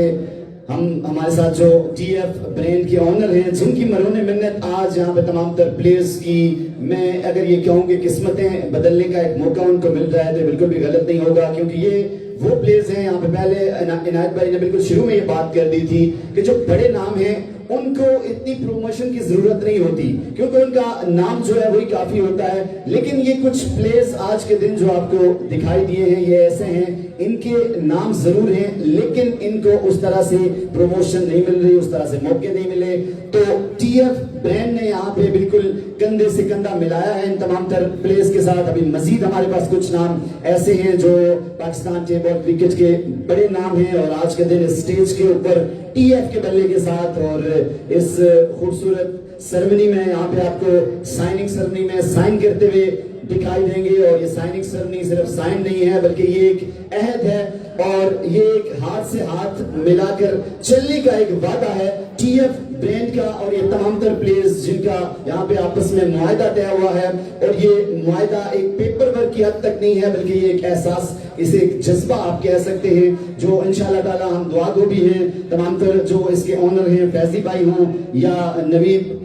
हमारे साथ जो टीएफ ब्रांड के ऑनर हैं, जिनकी मरोने मिन्नत आज यहाँ पे तमाम तर प्लेयर्स की, मैं अगर ये कहूँ कि किस्मतें बदलने का एक मौका उनको मिल रहा है तो बिल्कुल भी गलत नहीं होगा, क्योंकि ये वो प्लेयर्स हैं। यहाँ पे पहले इनायत भाई ने बिल्कुल शुरू में ये बात कर दी थी कि जो बड़े नाम हैं उनको इतनी प्रमोशन की जरूरत नहीं होती, क्योंकि उनका नाम जो है वही काफी होता है। लेकिन ये कुछ प्लेयर्स आज के दिन जो आपको दिखाई दिए हैं, ये ऐसे हैं, इनके नाम जरूर हैं लेकिन इनको उस तरह से प्रमोशन नहीं मिल रही, उस तरह से मौके नहीं मिले। तो टीएफ ब्रांड ने यहाँ पे बिल्कुल कंधे से कंधा मिलाया है इन तमाम तर प्लेयर्स के साथ। अभी मजीद हमारे पास कुछ नाम ऐसे हैं जो पाकिस्तान टेबल क्रिकेट के बड़े नाम हैं और आज के दिन स्टेज के ऊपर टीएफ के बल्ले के साथ और इस खूबसूरत सेरेमनी में यहाँ पे आपको साइनिंग सेरेमनी में साइन करते हुए दिखाई देंगे। और ये साइनिंग सेरेमनी सिर्फ साइन नहीं है बल्कि ये एक अहद है और ये एक हाथ से हाथ मिलाकर चलने का एक वादा है टीएफ ब्रांड का और ये तमाम तर प्लेयर्स जिनका यहाँ पे आपस में मुआहदा तय हुआ है। और ये मुआहदा एक पेपर वर्क की हद तक नहीं है बल्कि ये एक एहसास, इसे एक जज्बा आप कह सकते हैं, जो इंशाल्लाह ताला हम दुआ गो भी हैं तमाम तर जो इसके ऑनर हैं, फैजी भाई हों या नवीद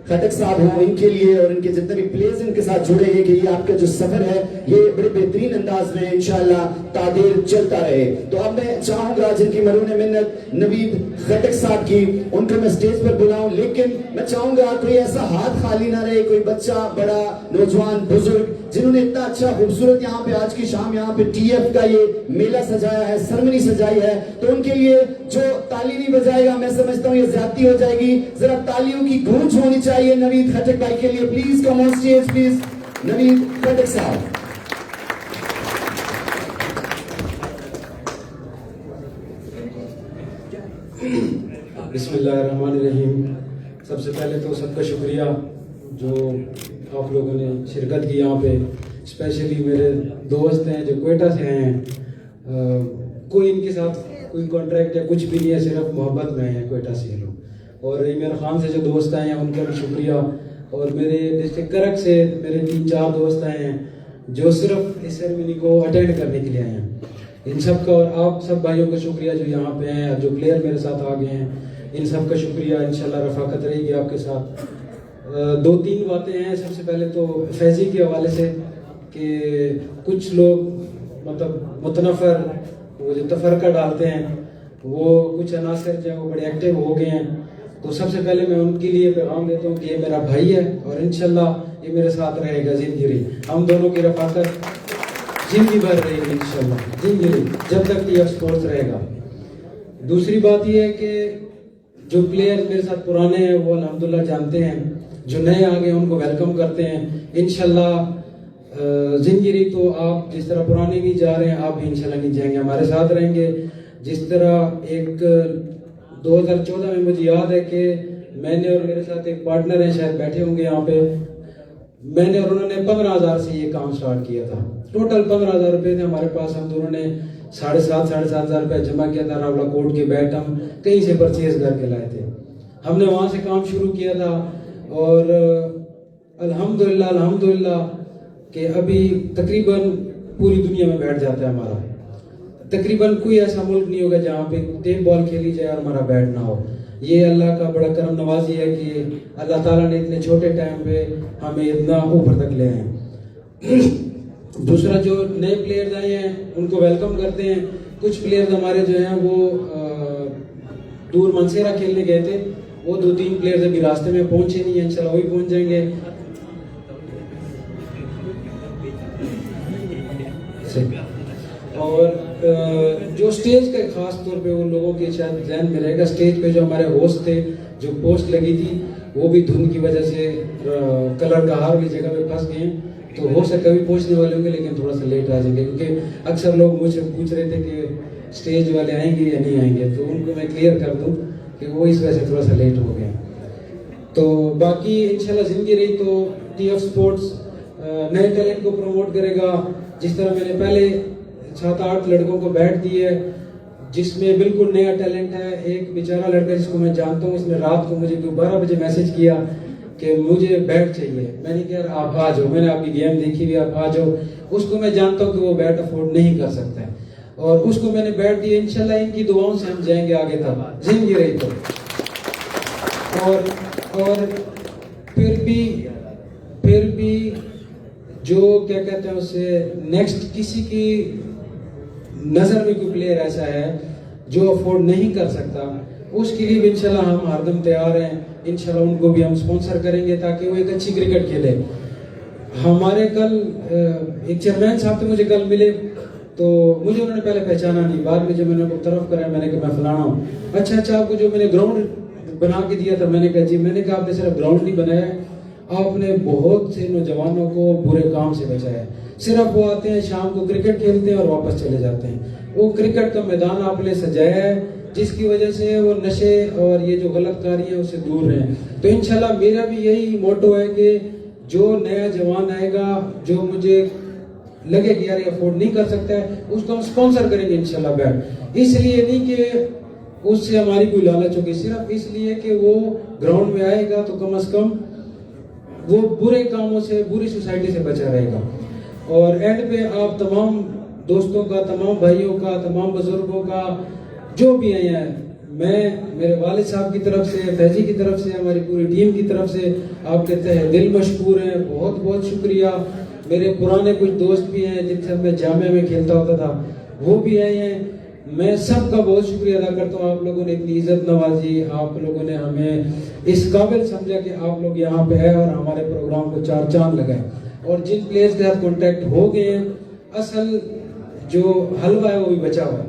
खटक साहब हों, इनके लिए और इनके जितने भी प्लेयर्स इनके साथ जुड़े हैं कि ये आपका जो सफर है ये बड़े बेहतरीन अंदाज में इंशाल्लाह तादेर चलता रहे। तो अब मैं चाहूंगा जिनकी मरूने मिन्नत नवीद खटक साहब की, उनको मैं स्टेज पर बुलाऊं, लेकिन मैं चाहूंगा कोई ऐसा हाथ खाली ना रहे, कोई बच्चा, बड़ा, नौजवान, बुजुर्ग जिन्होंने इतना अच्छा खूबसूरत यहाँ पे आज की शाम यहाँ पे टीएफ का ये मेला सजाया है, सेरेमनी सजाई है, तो उनके लिए जो ताली नहीं बजाएगा मैं समझता हूँ ये ज्यादती हो जाएगी। जरा तालियों की गूंज होनी चाहिए नवीद खटक भाई के लिए। Please come on stage please, Naveed Khattak साहब। बिस्मिल्लाहिर्रहमानिर्रहीम। सबसे पहले तो सबका शुक्रिया जो आप लोगों ने शिरकत की यहाँ पे। स्पेशली मेरे दोस्त हैं जो क्वेटा से आए हैं, कोई इनके साथ कोई कॉन्ट्रैक्ट या कुछ भी नहीं है, सिर्फ मोहब्बत में हैं क्वेटा से लोग। और इमरान खान से जो दोस्त आए हैं उनका भी शुक्रिया। और मेरे डिस्ट्रिक्ट करक से मेरे 3-4 दोस्त आए हैं जो सिर्फ इस सेरेमनी को अटेंड करने के लिए आए हैं। इन सब का और आप सब भाइयों का शुक्रिया जो यहाँ पे हैं, जो प्लेयर मेरे साथ आ गए हैं, इन सब का शुक्रिया। इंशाल्लाह रफाकत रहेगी आपके साथ। दो तीन बातें हैं। सबसे पहले तो फैजी के हवाले से कि कुछ लोग मतलब मुतनफ़र वो जो तफरका डालते हैं, वो कुछ अनासर जो है वो बड़े एक्टिव हो गए हैं। तो सबसे पहले मैं उनके लिए पैगाम देता हूँ कि ये मेरा भाई है और इंशाल्लाह ये मेरे साथ रहेगा जिंदगी। हम दोनों की रफ़ाकत जिंदगी भर रहेगी इंशाल्लाह, जिंदगी जब तक टीएफ स्पोर्ट्स रहेगा। दूसरी बात ये है कि जो प्लेयर मेरे साथ पुराने हैं वो अल्हम्दुलिल्लाह जानते हैं, जो नए आ गए उनको वेलकम करते हैं इंशाल्लाह। जिंदगी तो आप जिस तरह पुराने नहीं जा रहे हैं, आप भी इंशाल्लाह नहीं जाएंगे, हमारे साथ रहेंगे। जिस तरह एक 2014 में मुझे याद है कि मैंने और मेरे साथ एक पार्टनर है, शायद बैठे होंगे यहाँ पे, मैंने और उन्होंने 15,000 से ये काम स्टार्ट किया था। टोटल 15,000 रुपए थे हमारे पास। हम दोनों ने 7,500 रुपया जमा किया था। रावला कोट के बैट हम कहीं से परचेज करके लाए थे। हमने वहां से काम शुरू किया था और अल्हम्दुलिल्लाह कि अभी तकरीबन पूरी दुनिया में बैठ जाता है हमारा। तकरीबन कोई ऐसा मुल्क नहीं होगा जहाँ पे टेप बॉल खेली जाए और हमारा बैट ना हो। ये अल्लाह का बड़ा करम नवाजी है कि अल्लाह ताला ने इतने छोटे टाइम पे हमें इतना ऊपर तक ले आए। दूसरा, जो नए प्लेयर्स आए हैं उनको वेलकम करते हैं। कुछ प्लेयर्स हमारे जो हैं वो दूर मनसेरा खेलने गए थे, वो 2-3 प्लेयर्स अभी रास्ते में पहुंचे नहीं है, इंशाल्लाह वही पहुंच जाएंगे। और जो स्टेज का खास तौर पे उन लोगों के शायद ध्यान में रहेगा, स्टेज पे जो हमारे होस्ट थे, जो पोस्ट लगी थी, वो भी धुंध की वजह से कलर का हार भी जगह पे फंस गए हैं। तो हो सकता भी पहुंचने वाले होंगे लेकिन थोड़ा सा लेट आ जाएंगे, क्योंकि अक्सर लोग मुझसे पूछ रहे थे कि स्टेज वाले आएंगे या नहीं आएंगे, तो उनको मैं क्लियर कर दूं कि वो इस वजह से थोड़ा सा लेट हो गए। तो बाकी इंशाल्लाह जिंदगी रही तो टीएफ स्पोर्ट्स नए टैलेंट को प्रमोट करेगा। जिस तरह मैंने पहले 7-8 लड़कों को बैठ दी है, जिसमें बिल्कुल नया टैलेंट है। एक बेचारा लड़का जिसको मैं जानता हूँ, इसने रात को मुझे 12 बजे मैसेज किया कि मुझे बैट चाहिए। मैंने कहा आप आ जाओ, मैंने आपकी गेम देखी हुई, आप आ जाओ। उसको मैं जानता हूँ कि वो बैट अफोर्ड नहीं कर सकता है और उसको मैंने बैट दिया। इंशाल्लाह इनकी दुआओं से हम जाएंगे आगे तक, जिंदगी रही तो। और फिर भी जो क्या कहते हैं उसे, नेक्स्ट किसी की नजर में कोई प्लेयर ऐसा है जो अफोर्ड नहीं कर सकता, उसके लिए भी इंशाल्लाह हम हरदम तैयार हैं। इंशाल्लाह उनको भी हम स्पॉन्सर करेंगे ताकि वो एक अच्छी क्रिकेट खेले। हमारे कल एक चेयरमैन साहब तो मुझे कल मिले, तो मुझे उन्होंने पहले पहचाना नहीं। बाद में जब मैंने उनको तरफ कराया, मैंने कहा मैं फलाना हूँ। अच्छा आपको जो मैंने ग्राउंड बना के दिया था, मैंने कहा जी। मैंने कहा आपने सिर्फ ग्राउंड नहीं बनाया, आपने बहुत से नौजवानों को बुरे काम से बचाया। सिर्फ वो आते हैं शाम को क्रिकेट खेलते हैं और वापस चले जाते हैं। वो क्रिकेट का मैदान आपने सजाया है जिसकी वजह से वो नशे और ये जो गलत कार्य है उससे दूर रहें। तो इंशाल्लाह मेरा भी यही मोटो है कि जो नया जवान आएगा, जो मुझे लगे कि यार ये अफोर्ड नहीं कर सकता है, उसको हम स्पॉन्सर करेंगे इंशाल्लाह बैट। इसलिए नहीं कि उससे हमारी कोई लालच होगी, सिर्फ इसलिए कि वो ग्राउंड में आएगा तो कम से कम वो बुरे कामों से, बुरी सोसाइटी से बचा रहेगा। और एंड पे आप तमाम दोस्तों का, तमाम भाइयों का, तमाम बुजुर्गों का, जो भी आए हैं, मैं मेरे वालिद साहब की तरफ से, फैजी की तरफ से, हमारी पूरी टीम की तरफ से आपके तहे दिल मशकूर हैं। बहुत बहुत शुक्रिया। मेरे पुराने कुछ दोस्त भी हैं जिनसे मैं जामिया में खेलता होता था, वो भी आए हैं। मैं सबका बहुत शुक्रिया अदा करता हूँ। आप लोगों ने इतनी इज्जत नवाजी, आप लोगों ने हमें इस काबिल समझा कि आप लोग यहाँ पे आए और हमारे प्रोग्राम को 4 चांद लगाए। और जिन प्लेयर्स के साथ कॉन्टेक्ट हो गए हैं, असल जो हलवा है वो भी बचा हुआ है।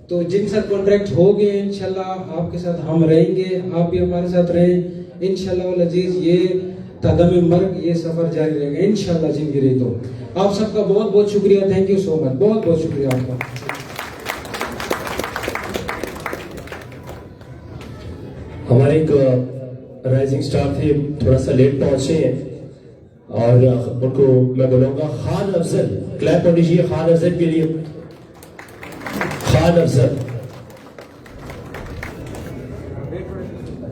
तो जिन साथ कॉन्ट्रैक्ट हो गए इंशाल्लाह आपके साथ हम रहेंगे, आप भी हमारे साथ रहें इंशाल्लाह वल अजीज। ये तदम मर्ग, ये सफर जारी रहेगा इंशाल्लाह जिंदगी रही तो। आप सबका बहुत बहुत शुक्रिया। थैंक यू सो मच, बहुत बहुत शुक्रिया आपका। हमारे एक राइजिंग स्टार थे, थोड़ा सा लेट पहुंचे हैं और उनको मैं बोलूंगा खान अफजल, क्लैप कर दीजिए खान अफजल के लिए। खान अफजल,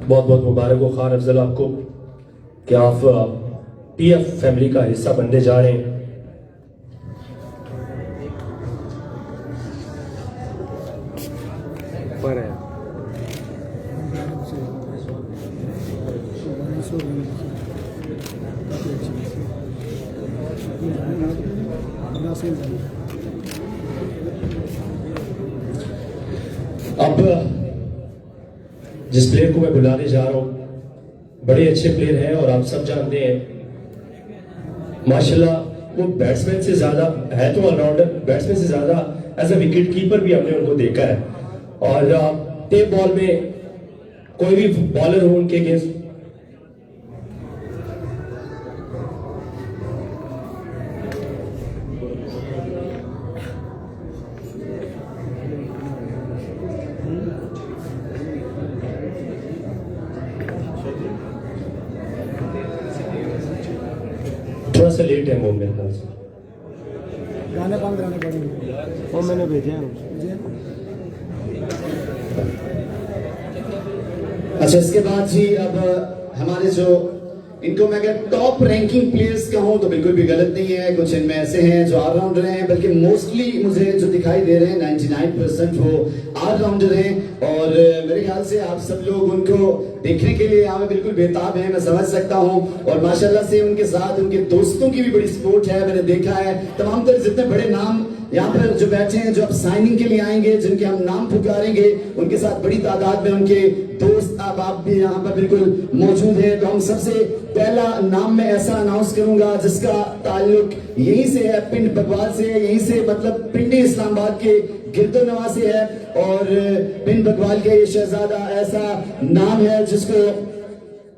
बहुत बहुत मुबारक हो खान अफजल आपको कि आप टीएफ फैमिली का हिस्सा बनने जा रहे हैं। अब जिस प्लेयर को मैं बुलाने जा रहा हूं बड़े अच्छे प्लेयर हैं और आप सब जानते हैं माशाल्लाह वो बैट्समैन से ज्यादा है तो ऑलराउंडर, बैट्समैन से ज्यादा एज अ विकेट कीपर भी हमने उनको देखा है। और टेप बॉल में कोई भी बॉलर हो उनके अगेंस्ट थोड़ा सा लेट है वो मेरे ख्याल से। गाने बंद रहने पड़ेंगे वो मैंने भेजे हैं अच्छा, इसके बाद जी अब हमारे जो इनको मैं अगर टॉप रैंकिंग प्लेयर्स कहूं तो बिल्कुल भी गलत नहीं है। कुछ इनमें ऐसे हैं जो ऑलराउंडर हैं, बल्कि मोस्टली मुझे जो दिखाई दे रहे हैं 99% वो ऑलराउंडर हैं। और मेरे ख्याल से आप सब लोग उनको देखने के लिए यहाँ में बिल्कुल बेताब हैं, मैं समझ सकता हूँ। और माशाल्लाह से उनके साथ उनके दोस्तों की भी बड़ी सपोर्ट है, मैंने देखा है। तमाम तरह जितने बड़े नाम यहाँ पर जो बैठे हैं, जो अब साइनिंग के लिए आएंगे, जिनके हम नाम पुकारेंगे, उनके साथ बड़ी तादाद में उनके दोस्त अब आप भी यहाँ पर बिल्कुल मौजूद हैं। तो हम सबसे पहला नाम मैं ऐसा अनाउंस करूंगा जिसका ताल्लुक यहीं से है, पिंड बगवाल से, यहीं से मतलब पिंडी इस्लामाबाद के गिरदोनवा से है। और पिंड बगवाल के ये शहजादा ऐसा नाम है जिसको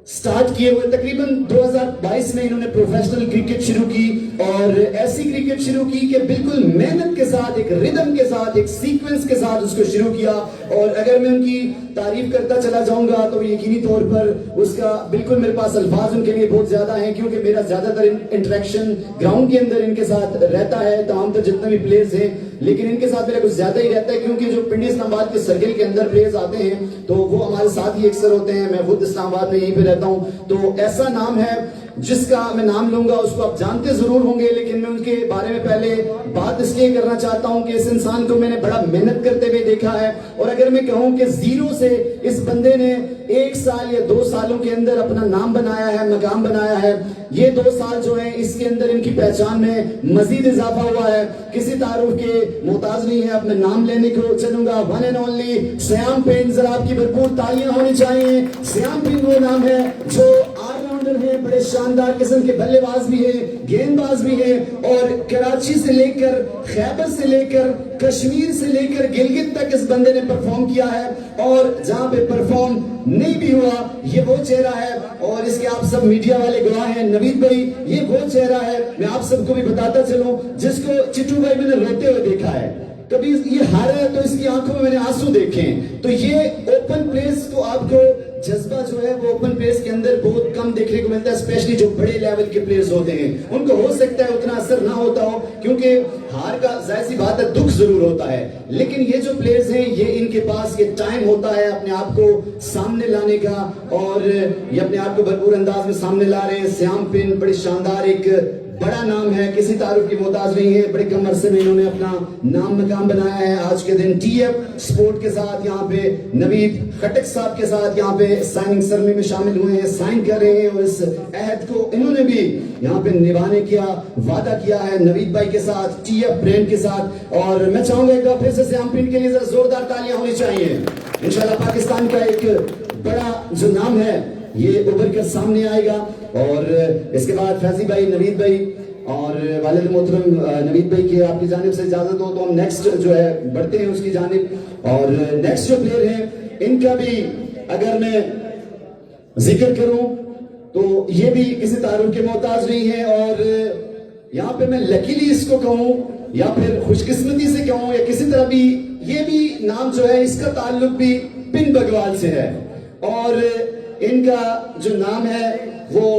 स्टार्ट किए हुए तकरीबन 2022 में इन्होंने प्रोफेशनल क्रिकेट शुरू की। और ऐसी क्रिकेट शुरू की कि बिल्कुल मेहनत के साथ, एक रिदम के साथ, एक सीक्वेंस के साथ उसको शुरू किया। और अगर मैं उनकी तारीफ करता चला जाऊंगा तो यकीनी तौर पर उसका बिल्कुल मेरे पास अल्फाज उनके लिए बहुत ज्यादा हैं, क्योंकि मेरा ज्यादातर इंटरेक्शन ग्राउंड के अंदर इनके साथ रहता है। तमाम तो जितने भी प्लेयर्स हैं, लेकिन इनके साथ मेरा कुछ ज्यादा ही रहता है, क्योंकि जो पिंडी इस्लामाबाद के सर्किल के अंदर प्लेयर्स आते हैं तो वो हमारे साथ ही अक्सर होते हैं। मैं खुद इस्लामाबाद में यहीं पे रहता हूं। तो ऐसा नाम है जिसका मैं नाम लूंगा, उसको आप जानते जरूर होंगे, लेकिन मैं उनके बारे में पहले बात इसलिए करना चाहता हूं कि इस इंसान को मैंने बड़ा मेहनत करते हुए देखा है। और अगर मैं कहूं कि जीरो से इस बंदे ने 1 साल या 2 सालों के अंदर अपना नाम बनाया है, मकाम बनाया है। ये 2 साल जो है इसके अंदर इनकी पहचान में मजीद इजाफा हुआ है। किसी तारुफ के मोहताज नहीं है, अपने नाम लेने को चलूंगा। वन एंड ओनली श्याम पिंड, जरा आपकी भरपूर तालियां होनी चाहिए। श्याम पिंड वो नाम है जो ऑलराउंडर है, बड़े शानदार किस्म के बल्लेबाज भी है, गेंदबाज भी है। और कराची से लेकर, खैबर से लेकर, कश्मीर से लेकर गिलगित तक इस बंदे ने परफॉर्म किया है। और जहां पे परफॉर्म नहीं भी हुआ, ये वो चेहरा है। और इसके आप सब मीडिया वाले गवाह हैं, नवीद भाई ये वो चेहरा है, मैं आप सबको भी बताता चलूं, जिसको चिट्टू भाई मैंने रोते हुए देखा है। कभी ये हारा है तो इसकी आंखों में मैंने आंसू देखे हैं। तो ये ओपन प्लेस को आपको जज्बा जो है वो ओपन प्लेस के अंदर बहुत कम देखने को मिलता है, स्पेशली जो बड़े लेवल के प्लेयर्स होते हैं उनको हो सकता है उतना असर ना होता हो, क्योंकि हार का जाहिर सी बात है दुख जरूर होता है। लेकिन ये जो प्लेयर्स हैं ये इनके पास ये टाइम होता है अपने आप को सामने लाने का, और ये अपने आप को भरपूर अंदाज में सामने ला रहे हैं। श्याम पिंड बड़ी शानदार एक बड़ा नाम है, किसी तारुफ की मोहताज नहीं है। बड़े कम अरसे में इन्होंने अपना नाम मकाम बनाया है। आज के दिन टीएफ स्पोर्ट के साथ यहाँ पे नवीद खटक साहब के साथ यहाँ पे साइनिंग सेरेमनी में शामिल हुए हैं, साइन कर रहे हैं। और इस अहद को इन्होंने भी यहाँ पे निभाने का वादा किया है नवीद भाई के साथ, टीएफ ब्रांड के साथ। और मैं चाहूंगा एक बार फिर से श्याम पिंड के लिए जरा जोरदार तालियां होनी चाहिए। इंशाल्लाह पाकिस्तान का एक बड़ा जो नाम है ये उभर कर सामने आएगा। और इसके बाद फैजी भाई, नवीद भाई और वालिद मोहतरम नवीद भाई की आपकी जानिब से इजाजत हो तो हम नेक्स्ट जो है बढ़ते हैं उसकी जानिब। और नेक्स्ट जो प्लेयर हैं इनका भी अगर मैं जिक्र करूं तो ये भी किसी तारुफ के मोहताज नहीं है। और यहाँ पे मैं लकीली इसको कहूं या फिर खुशकिस्मती से कहूं या किसी तरह भी, ये भी नाम जो है इसका ताल्लुक भी पिंड बगवाल से है। और इनका जो नाम है वो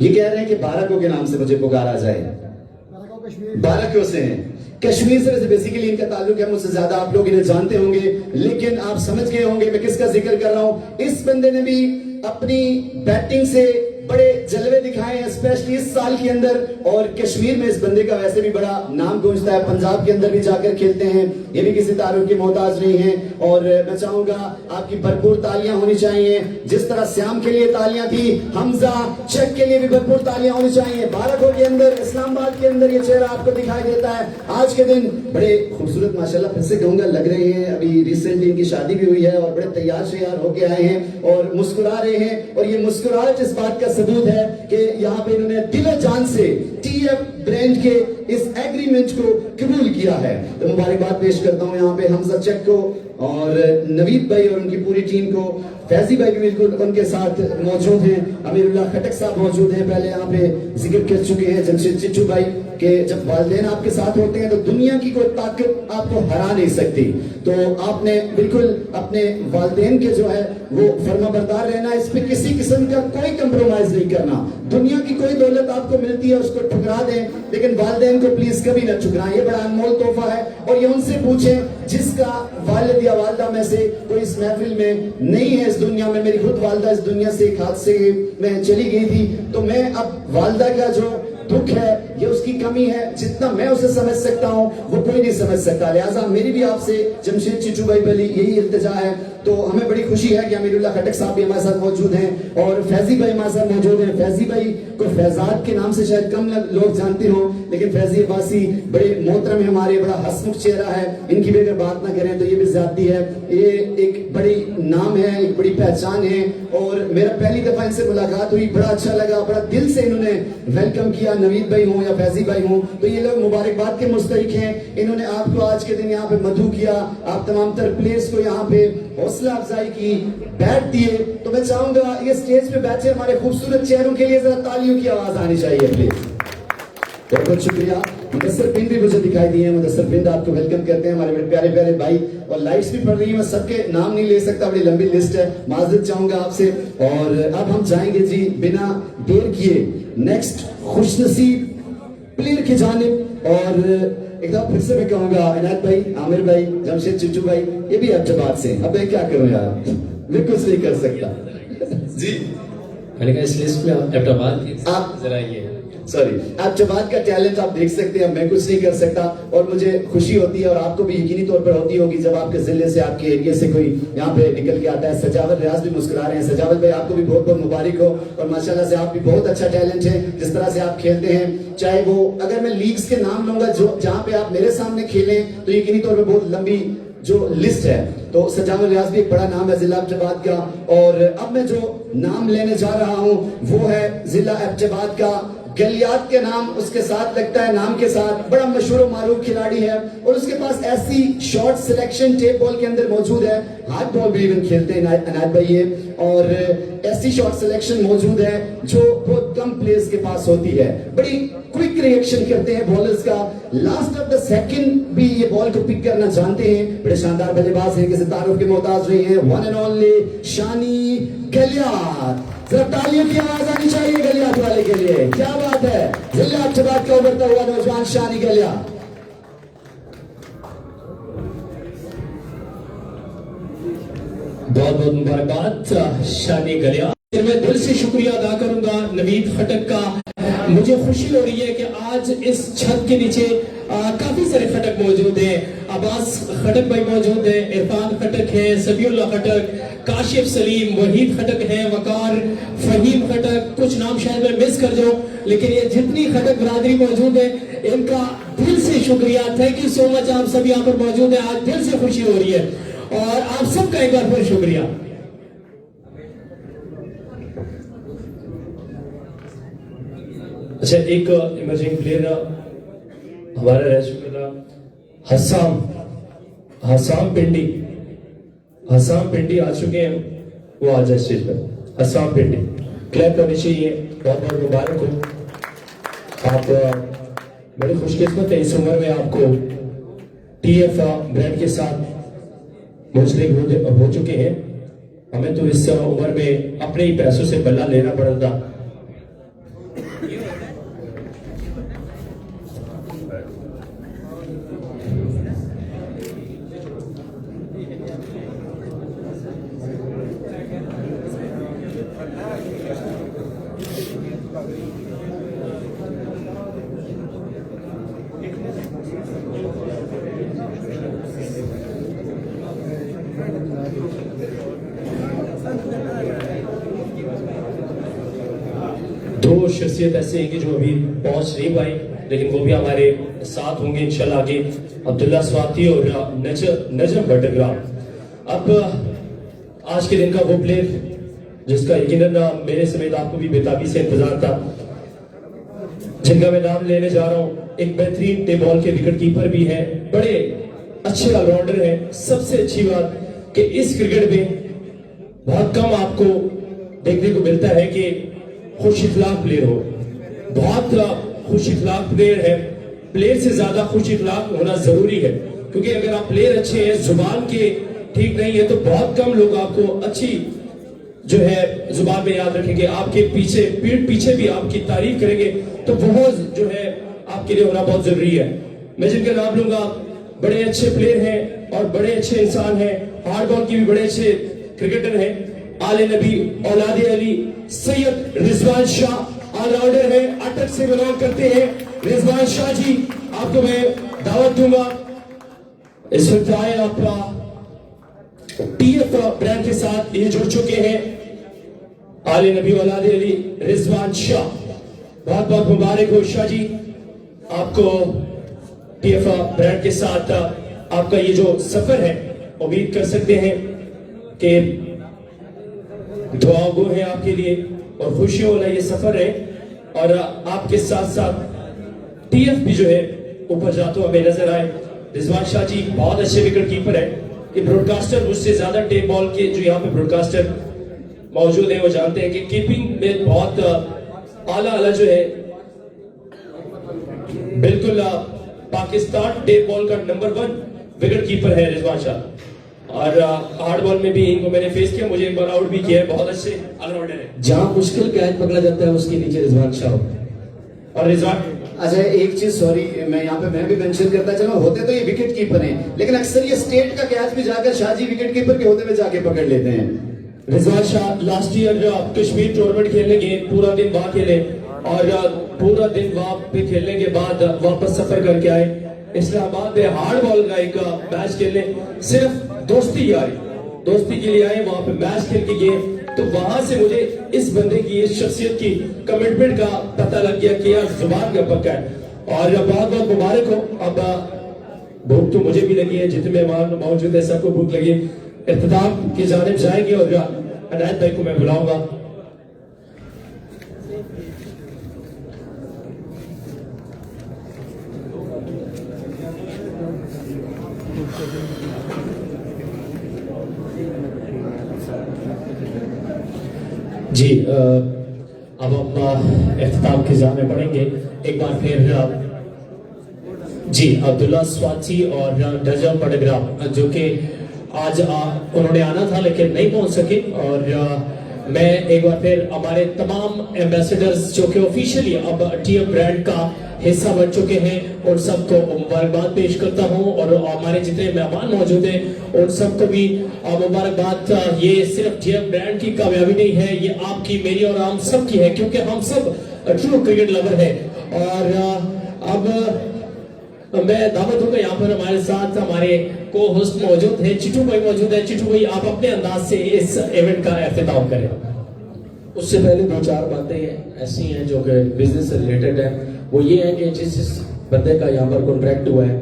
ये कह रहे हैं कि बारकों के नाम से मुझे पुकारा जाए। बारकों से हैं, कश्मीर से। वैसे बेसिकली इनका ताल्लुक है, मुझसे ज्यादा आप लोग इन्हें जानते होंगे, लेकिन आप समझ गए होंगे मैं किसका जिक्र कर रहा हूं। इस बंदे ने भी अपनी बैटिंग से बड़े जलवे दिखाए हैं स्पेशली इस साल के अंदर, और कश्मीर में इस बंदे का वैसे भी बड़ा नाम गूंजता है, पंजाब के अंदर भी जाकर खेलते हैं, ये भी किसी तारुफ की मोहताज नहीं है। और मैं चाहूंगा आपकी भरपूर तालियां होनी चाहिए, जिस तरह श्याम के लिए तालियां थी, हमजा चेक के लिए भी भरपूर तालियां होनी चाहिए। बालाकोट के अंदर, इस्लामाबाद के अंदर ये चेहरा आपको दिखाई देता है आज के दिन। बड़े खूबसूरत माशाल्लाह फिर से कहूंगा लग रहे हैं, अभी रिसेंटली इनकी शादी भी हुई है और बड़े तैयार श्यार होके आए हैं और मुस्कुरा रहे हैं, और ये मुस्कुराहट इस बात का सबूत है कि यहाँ पे इन्होंने दिलो जान से टीएफ ब्रांड के इस एग्रीमेंट को कबूल किया है। तो मुबारकबाद पेश करता हूँ यहाँ पे हमजा चेक को और नवीद भाई और उनकी पूरी टीम को। फैजी भाई भी बिल्कुल उनके साथ मौजूद हैं, अमीरुल्लाह खटक साहब मौजूद हैं, पहले यहाँ पे जिक्र कर चुके हैं जमशेद चिच्चू भाई कि जब वालिदैन आपके साथ होते हैं तो दुनिया की कोई ताकत आपको हरा नहीं सकती। तो आपने बिल्कुल अपने वालिदैन के जो है वो फर्माबरदार रहना, इस पे किसी किस्म का कोई कंप्रोमाइज नहीं करना। दुनिया की कोई दौलत आपको मिलती है उसको ठुकरा दें, लेकिन वालिदैन को प्लीज कभी न ठुकराएं, ये बड़ा अनमोल तोहफा है। और ये उनसे पूछें जिसका वालिद या वालिदा में से कोई इस महफिल में नहीं है इस दुनिया में। मेरी खुद वालिदा इस दुनिया से एक हादसे में चली गई थी, तो मैं अब वालिदा का जो दुख है ये उसकी कमी है, जितना मैं उसे समझ सकता हूँ वो कोई नहीं समझ सकता। लिहाजा मेरी भी आपसे जमशेद चिच्चू भाई बली यही इल्तिजा है। तो हमें बड़ी खुशी है कि अमीरुल्लाह खटक साहब भी हमारे साथ मौजूद हैं और फैजी भाई हमारे साथ मौजूद हैं। फैजी भाई को फैजाद के नाम से शायद कम लोग जानते हो, लेकिन फैजी अब्बासी बड़े मोहतरम है हमारे, बड़ा हसमुख चेहरा है, इनकी भी अगर बात ना करें तो ये भी ज्यादती है। ये एक बड़ी नाम है, एक बड़ी पहचान है, और मेरा पहली दफा इनसे मुलाकात हुई, बड़ा अच्छा लगा, बड़ा दिल से इन्होंने वेलकम किया। नवीद भाई हो या फैजी भाई हो, तो ये लोग मुबारकबाद के मुस्तहिक हैं। इन्होंने आपको आज के दिन यहाँ पे मधु किया, आप तमाम तर प्लेयर्स को यहाँ पे हौसला अफजाई की, बैठ दिए। तो मैं चाहूंगा ये स्टेज पे बैठे हमारे खूबसूरत चेहरों के लिए जरा तालियों की आवाज आनी चाहिए प्लीज। बहुत बहुत शुक्रिया। मुदस्सर बिन भी मुझे दिखाई दिए हैं, मुदस्सर बिन आपको वेलकम करते हैं, हमारे बड़े प्यारे प्यारे भाई। और लाइट्स भी पड़ रही है, मैं सबके नाम नहीं ले सकता, बड़ी लंबी लिस्ट है, माजरत चाहूंगा आपसे। और अब हम जाएंगे जी बिना देर किए नेक्स्ट खुशनसीब प्लेयर की जानिब। और एक बार फिर से मैं कहूंगा इनायत भाई, आमिर भाई, जमशेद चिच्चू भाई, ये भी अब्जबाद से। अब मैं क्या करूं यार, मैं कुछ नहीं कर सकता जी। मैंने कहा इस लिस्ट में आप आप जरा ये सॉरी अब्जबाद का टैलेंट आप देख सकते हैं, मैं कुछ नहीं कर सकता। और मुझे खुशी होती है और आपको भी यकीनी तौर पर होती होगी जब आपके जिले से, आपके एरिया से कोई यहाँ पे निकल के आता है। सजावत रियाज भी मुस्कुरा रहे हैं। सजावत भाई आपको भी बहुत बहुत मुबारक हो, और माशाल्लाह से आप भी बहुत अच्छा टैलेंट है जिस तरह से आप खेलते हैं। चाहे वो अगर मैं लीग्स के नाम लूंगा जो जहाँ पे आप मेरे सामने खेलें तो यकीनी तौर पर बहुत लंबी जो लिस्ट है। तो सजावत रियाज भी एक बड़ा नाम है जिला एबटाबाद का। और अब मैं जो नाम लेने जा रहा हूँ वो है जिला एबटाबाद का गलियात के नाम उसके साथ लगता है, नाम के साथ बड़ा मशहूर मारूफ खिलाड़ी है, और उसके पास ऐसी शॉट सिलेक्शन टेप बॉल के अंदर मौजूद है, हाथ बॉल भी इवन खेलते हैं अनायत भाई ये, और ऐसी शॉट सिलेक्शन मौजूद है जो बहुत कम प्लेयर्स के पास होती है। बड़ी क्विक रिएक्शन करते हैं बॉलर्स का, लास्ट ऑफ द सेकंड भी ये बॉल को पिक करना जानते हैं। बड़े शानदार बल्लेबाज हैं, किसी तारुफ के मोहताज रही हैं, वन एंड ओनली शानी गलियात। जरा तालियों की आवाज आनी चाहिए गलियात वाले के लिए, क्या बात है। जिला एबटाबाद का उभरता हुआ नौजवान शानी गलियात। बहुत बहुत मुबारकबाद शानी गलिया। मैं दिल से शुक्रिया अदा करूंगा नवीद खटक का। मुझे खुशी हो रही है कि आज इस छत के नीचे काफी सारे खटक मौजूद हैं। अब्बास खटक भाई मौजूद हैं, इरफान खटक है, सबियुल्लाह खटक, काशिफ सलीम, वहीद खटक है, वकार, फहीम खटक, कुछ नाम शायद मैं मिस कर जाऊं, लेकिन ये जितनी खटक बरादरी मौजूद है इनका दिल से शुक्रिया। थैंक यू सो मच, आप सब यहाँ पर मौजूद हैं, आज दिल से खुशी हो रही है, और आप सबका एक बार फिर शुक्रिया। अच्छा, एक इमर्जिंग प्लेयर हमारा रह चुका था हसाम पिंडी आ चुके हैं, वो आ जाए स्टेज पर। हसाम पिंडी क्लैप करनी चाहिए, बहुत बहुत मुबारक हो। आप बड़ी खुशकिस्मत है, इस उम्र में आपको टीएफ ब्रांड के साथ मुंसलिक हो चुके हैं। हमें तो इस उम्र में अपने ही पैसों से बल्ला लेना पड़ता। दो शख्सियत ऐसे हैं कि जो अभी पहुंच नहीं पाए, लेकिन वो भी हमारे साथ होंगे इंशाल्लाह आगे, अब्दुल्ला स्वाति और नजम बटग्राम। अब आज के दिन का वो प्लेयर जिसका यकीनन मेरे समेत आपको भी बेताबी से इंतजार था, जिनका मैं नाम लेने जा रहा हूं, एक बेहतरीन टे बॉल के विकेट कीपर भी है, बड़े अच्छे ऑलराउंडर हैं। सबसे अच्छी बात कि इस क्रिकेट में बहुत कम आपको देखने को मिलता है कि खुश इखलाक प्लेयर हो। बहुत खुश इखलाक प्लेयर है, प्लेयर से ज्यादा खुश इखलाक होना जरूरी है, क्योंकि अगर आप प्लेयर अच्छे हैं, जुबान के ठीक नहीं है, तो बहुत कम लोग आपको अच्छी जो है जुबान में याद रखेंगे, आपके पीछे पीठ पीछे भी आपकी तारीफ करेंगे, तो बहुत जो है आपके लिए होना बहुत जरूरी है। मैं जिनका नाम लूंगा बड़े अच्छे प्लेयर हैं और बड़े अच्छे इंसान हैं, हार्ड बॉल की भी बड़े अच्छे क्रिकेटर हैं। आले नबी औलादे अली सैयद रिजवान शाह ऑलराउंडर है, अटक से बिलोंग करते हैं। रिजवान शाह जी, आपको मैं दावत दूंगा। इस वक्त आए आपका टीएफ ब्रांड के साथ ये जुड़ चुके हैं आले नबी औलादे अली रिजवान शाह। बहुत बहुत मुबारक हो शाह जी, आपको टीएफ ब्रांड के साथ आपका ये जो सफर है, उम्मीद कर सकते हैं कि दुआ गो है आपके लिए और खुशियों वाला ये सफर है, और आपके साथ साथ टीएफ भी जो है ऊपर जाते हुए हमें नजर आए। रिजवान शाह जी बहुत अच्छे विकेट कीपर है। ये ब्रॉडकास्टर मुझसे ज्यादा टेप बॉल के जो यहाँ पे ब्रॉडकास्टर मौजूद है वो जानते हैं कि कीपिंग में बहुत आला जो है, बिल्कुल पाकिस्तान टेप बॉल का नंबर 1 विकेट कीपर है रिजवान शाह। और हार्ड बॉल में भी इनको मैंने फेस किया, मुझे एक बार आउट भी किया है, बहुत अच्छे ऑलराउंडर है। जहां मुश्किल कैच पकड़ा जाता है उसके नीचे रिजवान शाह। और रिजवान, अच्छा एक चीज सॉरी, मैं यहाँ पे मैं भी मेंशन करता चला, होते तो ये विकेट कीपर हैं, लेकिन अक्सर ये स्टेट का कैच भी जाकर शाहजी विकेट कीपर के होते हुए जाके पकड़ लेते हैं। रिजवान शाह लास्ट ईयर जो कश्मीर टूर्नामेंट खेलने गए, पूरा दिन वहां खेले और पूरा दिन वहां पे खेलने के बाद वापस सफर करके आए इस्लामाबाद में हार्ड बॉल का एक मैच खेलने, सिर्फ दोस्ती के लिए आए, वहां पे मैच खेल के गए। तो वहां से मुझे इस बंदे की, इस शख्सियत की कमिटमेंट का पता लग गया कि यार जुबान का पक्का है। और बहुत बहुत मुबारक हो। अब भूख तो मुझे भी लगी है, जितने मेहमान मौजूद है सबको भूख लगी। इख्तिताम की जानिब जाएंगे और अनायत भाई को मैं बुलाऊंगा। जी अब हम इख्तिताम की जानिब बढ़ेंगे। एक बार फिर जी अब्दुल्ला स्वाति और नजम बटग्राम जो कि आज उन्होंने आना था लेकिन नहीं पहुंच सके, और मैं एक बार फिर हमारे तमाम एम्बेसडर्स जो कि ऑफिशियली अब टीएफ ब्रांड का हिस्सा बन चुके हैं, उन सबको मुबारकबाद पेश करता हूं। और हमारे जितने मेहमान मौजूद हैं उन सबको भी मुबारकबाद। ये सिर्फ टीएफ ब्रांड की कामयाबी नहीं है, ये आपकी, मेरी और हम सब की है, क्योंकि हम सब ट्रू क्रिकेट लवर है। और अब मैं दावत दूंगा, यहाँ पर हमारे साथ हमारे को होस्ट मौजूद है, चिट्टू भाई मौजूद है। चिट्टू भाई, आप अपने अंदाज से इस इवेंट का इख्तिताम करें। उससे पहले 2-4 बातें ऐसी हैं जो कि बिजनेस से रिलेटेड है। वो ये है कि जिस बंदे का यहाँ पर कॉन्ट्रैक्ट हुआ है,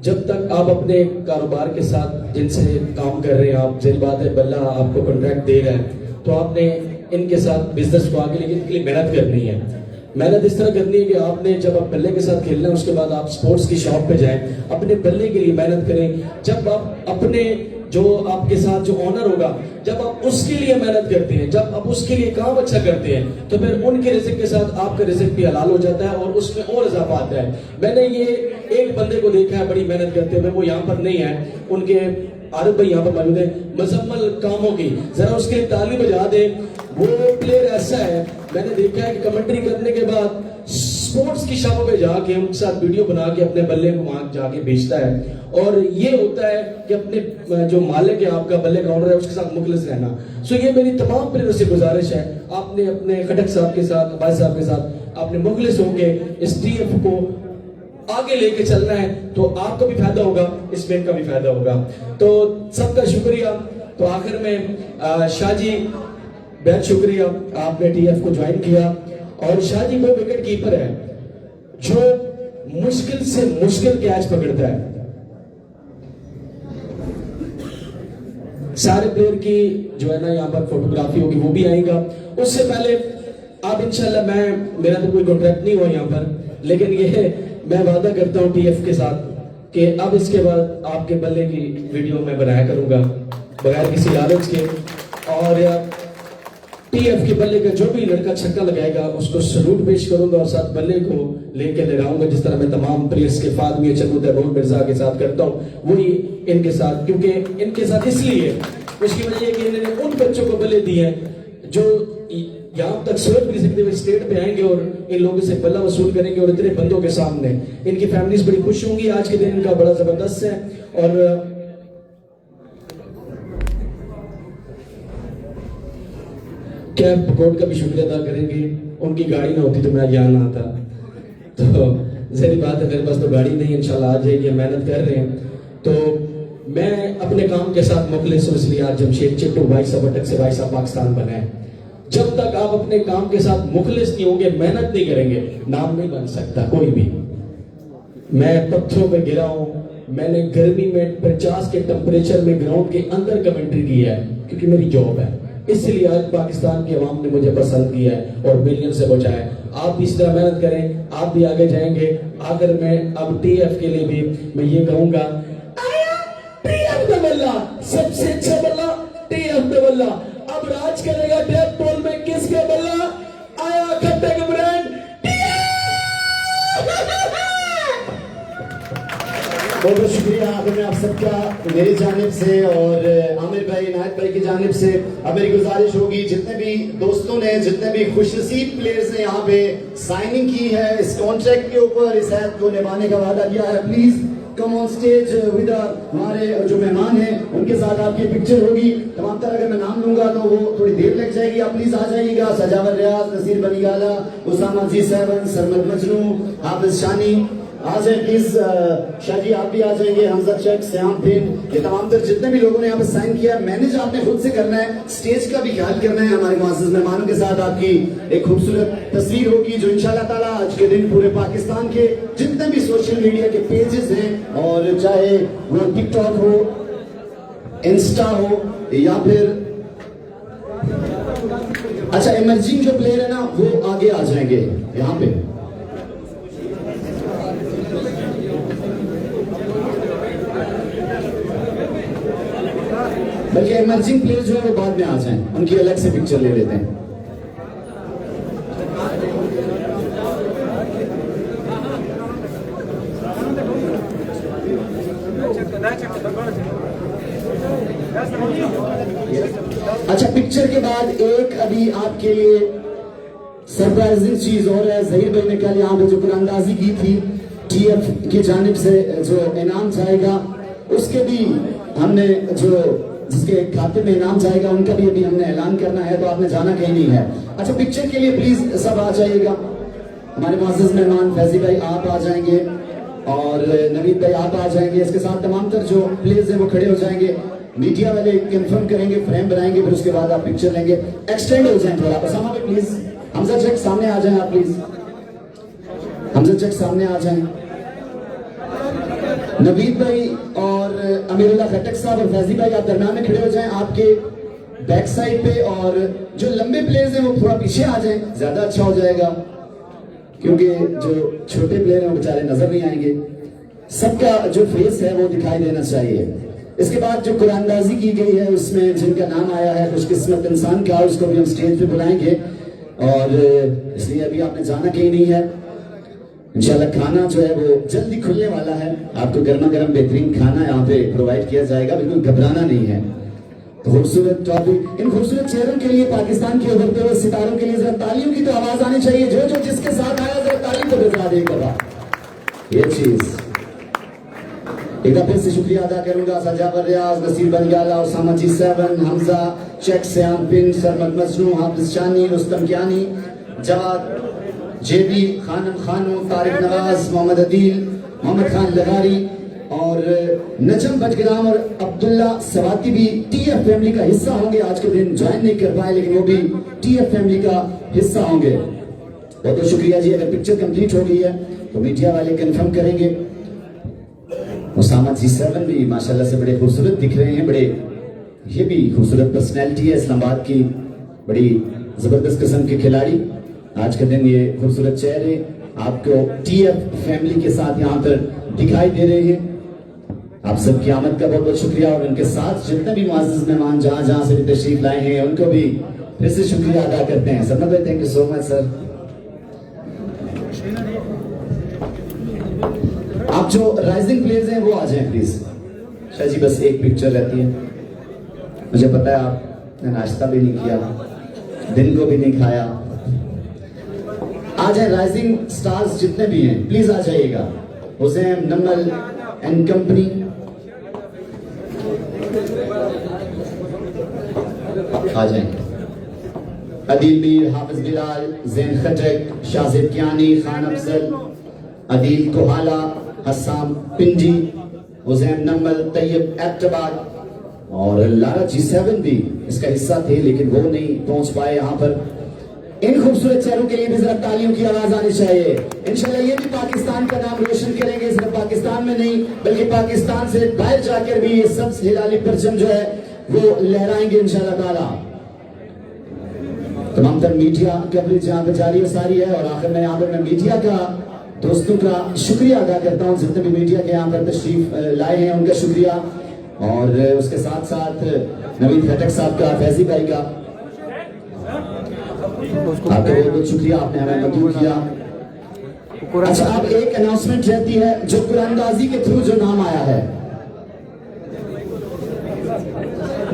जब तक आप अपने कारोबार के साथ जिनसे काम कर रहे हैं, आप जिन बात है बल्ला आपको कॉन्ट्रैक्ट दे रहा है, तो आपने इनके साथ बिजनेस को आगे लेके इनके लिए मेहनत करनी है। मेहनत इस तरह करनी है कि आपने जब आप बल्ले के साथ खेलना है उसके बाद आप स्पोर्ट्स की शॉप पे जाएं, अपने बल्ले के लिए मेहनत करें। जब आप अपने जो आपके साथ जो ऑनर होगा, जब आप उसके लिए मेहनत करते हैं, जब आप उसके लिए काम अच्छा करते हैं, तो फिर उनके रिज़्क के साथ आपका रिज़्क भी हलाल हो जाता है और उसमें और इजाफा आता है। मैंने ये एक बंदे को देखा है बड़ी मेहनत करते हुए, वो यहाँ पर नहीं है, उनके आरिफ भाई यहाँ पर मौजूद है, मुजम्मल कामों की, जरा उसके लिए ताली बजा दे। वो प्लेयर ऐसा है, मैंने देखा है कि कमेंट्री करने के बाद स्पोर्ट्स की शामों पे जाके उनके साथ वीडियो बना के अपने बल्ले को वहां जाके बेचता है। और ये होता है कि अपने जो मालिक है आपका बल्ले का ओनर है उसके साथ मुखलिस रहना। सो ये मेरी तमाम प्लेयरों से गुजारिश है, आपने अपने खटक साहब के साथ, अब्बास साहब के साथ आपने मुखलिस होके इस टीएफ को आगे लेके चलना है, तो आपका भी फायदा होगा, इस बैंक का भी फायदा होगा। तो सबका शुक्रिया। तो आखिर में शाह जी बहुत शुक्रिया, आपने टीएफ को ज्वाइन किया। और शाह जी वो विकेट कीपर है जो मुश्किल से मुश्किल कैच पकड़ता है। सारे प्लेयर की जो है ना यहाँ पर फोटोग्राफी होगी, वो भी आएगा। उससे पहले आप इंशाल्लाह, मेरा तो कोई कॉन्ट्रैक्ट नहीं हुआ यहाँ पर, लेकिन ये मैं वादा करता हूँ टीएफ के साथ कि अब इसके बाद आपके बल्ले की वीडियो मैं बनाया करूंगा बगैर किसी लालच के। और टीएफ के बल्ले का जो भी लड़का छक्का लगाएगा उसको सलूट पेश करूंगा और साथ बल्ले को लेकर लगाऊंगा, जिस तरह मैं तमाम प्लेयर्स के फादमी चन्नू तैमूर मिर्जा के साथ करता हूँ, वही इनके साथ। क्योंकि इनके साथ इसलिए, उसकी वजह यह कि इन्होंने उन बच्चों को बल्ले दिए हैं जो यहाँ तक सोच भी नहीं सकते, वे स्टेट पे आएंगे और इन लोगों से बल्ला वसूल करेंगे और इतने बंदों के सामने इनकी फैमिलीज बड़ी खुश होंगी। आज के दिन इनका बड़ा जबरदस्त है। और कैब कोर्ट का भी शुक्रिया अदा करेंगे, उनकी गाड़ी ना होती तो मैं यहाँ ना आता। तो जहरी बात है, मेरे पास तो गाड़ी नहीं, इंशाल्लाह आ जाएगी, मेहनत कर रहे हैं। तो मैं अपने काम के साथ मुखलिस हूं, इसलिए आज जमशेद चिट्टू भाई साहब अटक से भाई साहब पाकिस्तान बना है। जब तक आप अपने काम के साथ मुखलिस नहीं होंगे, मेहनत नहीं करेंगे, नाम नहीं बन सकता कोई भी। मैं पत्थरों पे गिरा हूं, मैंने गर्मी में 50 के टेम्परेचर में ग्राउंड के अंदर कमेंट्री की है क्योंकि मेरी जॉब है, इसलिए आज पाकिस्तान की आवाम ने मुझे पसंद किया है और मिलियन से बचाया है। आप भी इस तरह मेहनत करें, आप भी आगे जाएंगे। आखिर में अब टीएफ के लिए भी मैं ये कहूंगा, टीएफ द बल्ला सबसे अच्छा बल्ला, टीएफ द बल्ला। अब राज करेगा डेथ बॉल में किसका बल्ला आया, खट्टे ब्रांड बहुत बहुत शुक्रिया आखिर आप सबका मेरी जानिब से और आमिर भाई, नायक भाई की जानिब से। अब मेरी गुजारिश होगी, जितने भी दोस्तों ने, जितने भी खुशनसीब प्लेयर्स ने यहाँ पे साइनिंग की है, इस कॉन्ट्रैक्ट के ऊपर इस ऐप को निभाने का वादा किया है, please come on stage with हमारे जो मेहमान हैं उनके साथ आपकी पिक्चर होगी। तमाम तरह अगर मैं नाम लूंगा तो वो थोड़ी देर लग जाएगी, आप प्लीज आ जाइएगा। सजावर रियाज, नसीर बनीगाला, उसामा जी7, सरमद मजनू, हाफिज शानी, आ जाए प्लीज। शाह जी आप भी आ जाएंगे, हमजा चक, श्याम फिन, ये तमाम तर जितने भी लोगों ने यहाँ पे साइन किया है। मैनेज आपने खुद से करना है, स्टेज का भी ख्याल करना है। हमारे मुअज़्ज़ज़ मेहमानों के साथ आपकी एक खूबसूरत तस्वीर होगी जो इंशाल्लाह ताला आज के दिन पूरे पाकिस्तान के जितने भी सोशल मीडिया के पेजेस हैं, और चाहे वो टिकटॉक हो, इंस्टा हो या फिर अच्छा इमर्जिंग जो प्लेयर है ना वो आगे आ जाएंगे यहाँ पे। बल्कि इमर्जिंग प्लेयर जो है वो बाद में आ जाएं, उनकी अलग से पिक्चर ले लेते हैं। अच्छा पिक्चर के बाद एक अभी आपके लिए सरप्राइजिंग चीज और है। जहीर भाई ने कल यहाँ पे जो कुरानंदाजी की थी टीएफ की जानिब से जो इनाम जाएगा, उसके भी हमने जो जिसके खाते में इनाम जाएगा उनका भी अभी हमने ऐलान करना है, तो आपने जाना कहीं नहीं है। अच्छा पिक्चर के लिए प्लीज सब आ जाइएगा। हमारे मुअज़्ज़ज़ मेहमान फैजी भाई आप आ जाएंगे और नवीद भाई आप आ जाएंगे, इसके साथ तमाम तर जो प्लेयर्स हैं वो खड़े हो जाएंगे। मीडिया वाले कंफर्म करेंगे, फ्रेम बनाएंगे, फिर उसके बाद आप पिक्चर लेंगे। एक्सटेंड हो जाए थोड़ा, पसामा पे प्लीज। हमजा चक सामने आ जाए आप प्लीज, हमजा चक सामने आ जाए। नवीद भाई और अमीरुल्लाह खटक साहब और फैजी भाई आप दरम्यान में खड़े हो जाएं आपके बैक साइड पे, और जो लंबे प्लेयर्स हैं वो थोड़ा पीछे आ जाएं, ज्यादा अच्छा हो जाएगा क्योंकि जो छोटे प्लेयर हैं वो बेचारे नजर नहीं आएंगे। सबका जो फेस है वो दिखाई देना चाहिए। इसके बाद जो कुरानंदाजी की गई है उसमें जिनका नाम आया है खुशकिस्मत इंसान का, उसको भी हम स्टेज पे बुलाएंगे, और इसलिए अभी आपने जाना कहीं नहीं है। इंशाल्लाह खाना जो है वो जल्दी खुलने वाला है, आपको गर्मा गर्म बेहतरीन खाना यहाँ पे प्रोवाइड किया जाएगा, बिल्कुल घबराना नहीं है। खूबसूरत टॉपिक, इन खूबसूरत चेहरों के लिए, पाकिस्तान के उभरते हुए सितारों के लिए जरा तालियों की तो आवाज आनी चाहिए। जो जो जिसके साथ आया जरा ताली तो मोहम्मद रजाद एक दफा ये चीज एक बार फिर से शुक्रिया अदा करूंगा सजावर रियाज, नसीर बनियाला, उसामा G7, हमजा, शेख सयाम बिन, सरमद मजनू, हाफिज शानी, रुस्तम कियानी, जवाद जेबी, खानम खानू, तारिक नवाज, मोहम्मद अदील, मोहम्मद खान लगारी और नजम बजगराम और अब्दुल्ला सवाती भी TF फैमिली का हिस्सा होंगे। आज के दिन ज्वाइन नहीं कर पाए लेकिन वो भी TF फैमिली का हिस्सा होंगे। बहुत बहुत शुक्रिया जी। अगर पिक्चर कंप्लीट हो गई है तो मीडिया वाले कंफर्म करेंगे। उसामा G7 भी माशाल्लाह से बड़े खूबसूरत दिख रहे हैं, बड़े ये भी खूबसूरत पर्सनैलिटी है इस्लामाबाद की, बड़ी जबरदस्त किस्म के खिलाड़ी। आज के दिन ये खूबसूरत चेहरे आपको TF फैमिली के साथ यहाँ पर दिखाई दे रहे हैं। आप सबकी आमद का बहुत बहुत शुक्रिया और उनके साथ जितने भी मुअज़्ज़िज़ मेहमान जहां जहां से भी तशरीफ लाए हैं उनको भी फिर से शुक्रिया अदा करते हैं। सरमद भाई thank you so much sir. आप जो राइजिंग प्लेयर्स हैं वो आ जाएं प्लीज। शाह जी बस एक पिक्चर रहती है, मुझे पता है आपने नाश्ता भी नहीं किया, दिन को भी नहीं खाया। आ जाए राइजिंग स्टार्स जितने भी हैं प्लीज आ जाइएगा। हुसैन नमल एंड कंपनी आ जाए। अदील मीर, हाफिज बिलाल, जैन खटक, शाजिद कियानी, खान अफजल, अदील कोहाला, हसाम पिंडी, हुसैन नमल, तैयब एबटाबाद और लारा G7 भी इसका हिस्सा थे लेकिन वो नहीं पहुंच पाए यहाँ पर। इन खूबसूरत चेहरों के लिए भी जरा तालियों की आवाज आनी चाहिए। इंशाल्लाह ये भी पाकिस्तान का नाम रोशन करेंगे, सिर्फ पाकिस्तान में नहीं बल्कि पाकिस्तान से बाहर जाकर भी ये सब हिलाली परचम जो है वो लहराएंगे इंशाल्लाह ताला। तमाम तर मीडिया कवरेज यहाँ पे जारी है सारी है और आखिर में यहाँ पर मैं मीडिया का दोस्तों का शुक्रिया अदा करता हूँ, जितने भी मीडिया के यहाँ पर तशरीफ लाए हैं उनका शुक्रिया और उसके साथ साथ नवीद खटक साहब का, फैजी भाई का आपका बहुत बहुत शुक्रिया, आपने हमें मंजूर किया। अच्छा अब एक अनाउंसमेंट रहती है जो कुरानदाजी के थ्रू जो नाम आया है,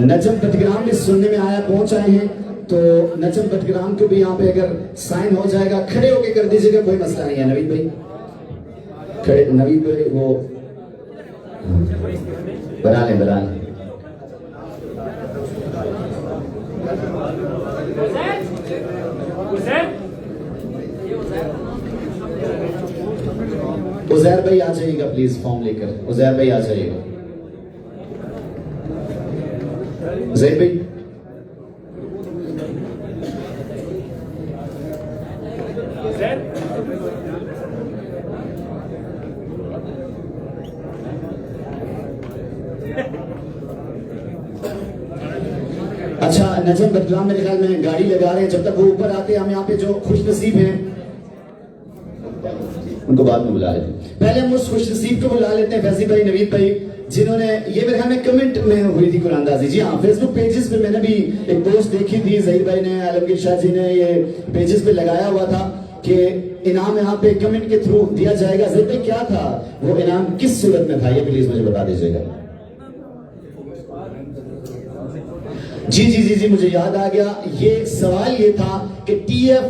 नजम बटग्राम में सुनने में आया, पहुंच आए हैं तो नजम बटग्राम को भी यहाँ पे अगर साइन हो जाएगा खड़े होके कर दीजिएगा, कोई मसला नहीं है। नवीद भाई खड़े, नवीद भाई वो बना लें। उजैर भाई आ जाइएगा प्लीज फॉर्म लेकर। उजैर भाई आ जाइएगा। उजैर भाई अच्छा नजम बदलाम मेरे ख्याल में गाड़ी लगा रहे हैं, जब तक वो ऊपर आते हैं हम यहाँ पे जो खुश नसीब हैं उनको बाद में बुला लेते हैं। पहले हम उस खुश नसीब को बुला लेते हैं, फैजी भाई, नवीद भाई, जिन्होंने ये मेरे ख्याल में कमेंट में हुई थी कुरानदाजी। जी हाँ, फेसबुक पेजेस पे मैंने भी एक पोस्ट देखी थी, जहीर भाई ने, आलमगीर शाह जी ने ये पेजेस पे लगाया हुआ था कि इनाम यहाँ पे कमेंट के थ्रू दिया जाएगा। जहीर भाई क्या था वो इनाम, किस सूरत में था, ये प्लीज मुझे बता दीजिएगा। जी मुझे याद आ गया। ये सवाल ये था कि TF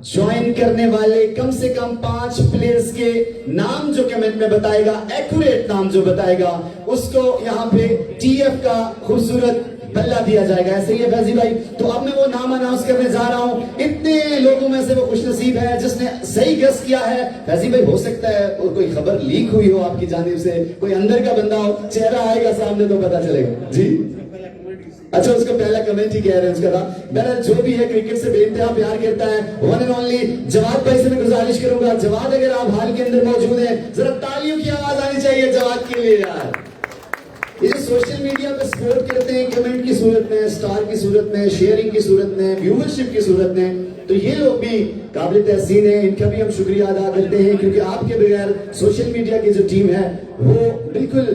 ज्वाइन करने वाले कम से कम 5 प्लेयर्स के नाम जो कमेंट में बताएगा, एक्यूरेट नाम जो बताएगा, उसको यहाँ पे TF का खूबसूरत बल्ला दिया जाएगा। ऐसे ही है फैजी भाई। तो अब मैं वो नाम अनाउंस करने जा रहा हूँ। इतने लोगों में से वो खुशनसीब है जिसने सही गेस किया है। फैजी भाई हो सकता है कोई खबर लीक हुई हो आपकी जानिब से, कोई अंदर का बंदा हो, चेहरा आएगा सामने तो पता चलेगा। जी अच्छा, उसका पहला कमेंट ही कह रहे हैं उसका था। बहरहाल जो भी है क्रिकेट से बेइंतहा प्यार करता है, वन एंड ओनली जवाद भाई से मैं गुजारिश करूंगा, जवाद अगर आप हाल के अंदर मौजूद हैं जरा तालियों की आवाज आनी चाहिए जवाद के लिए यार। ये सोशल मीडिया पे सपोर्ट करते हैं कमेंट की सूरत में, स्टार की सूरत में, शेयरिंग की सूरत में, व्यूवरशिप की सूरत में, तो ये लोग भी काबिल तहसीन है, इनका भी हम शुक्रिया अदा करते हैं क्योंकि आपके बगैर सोशल मीडिया की जो टीम है वो बिल्कुल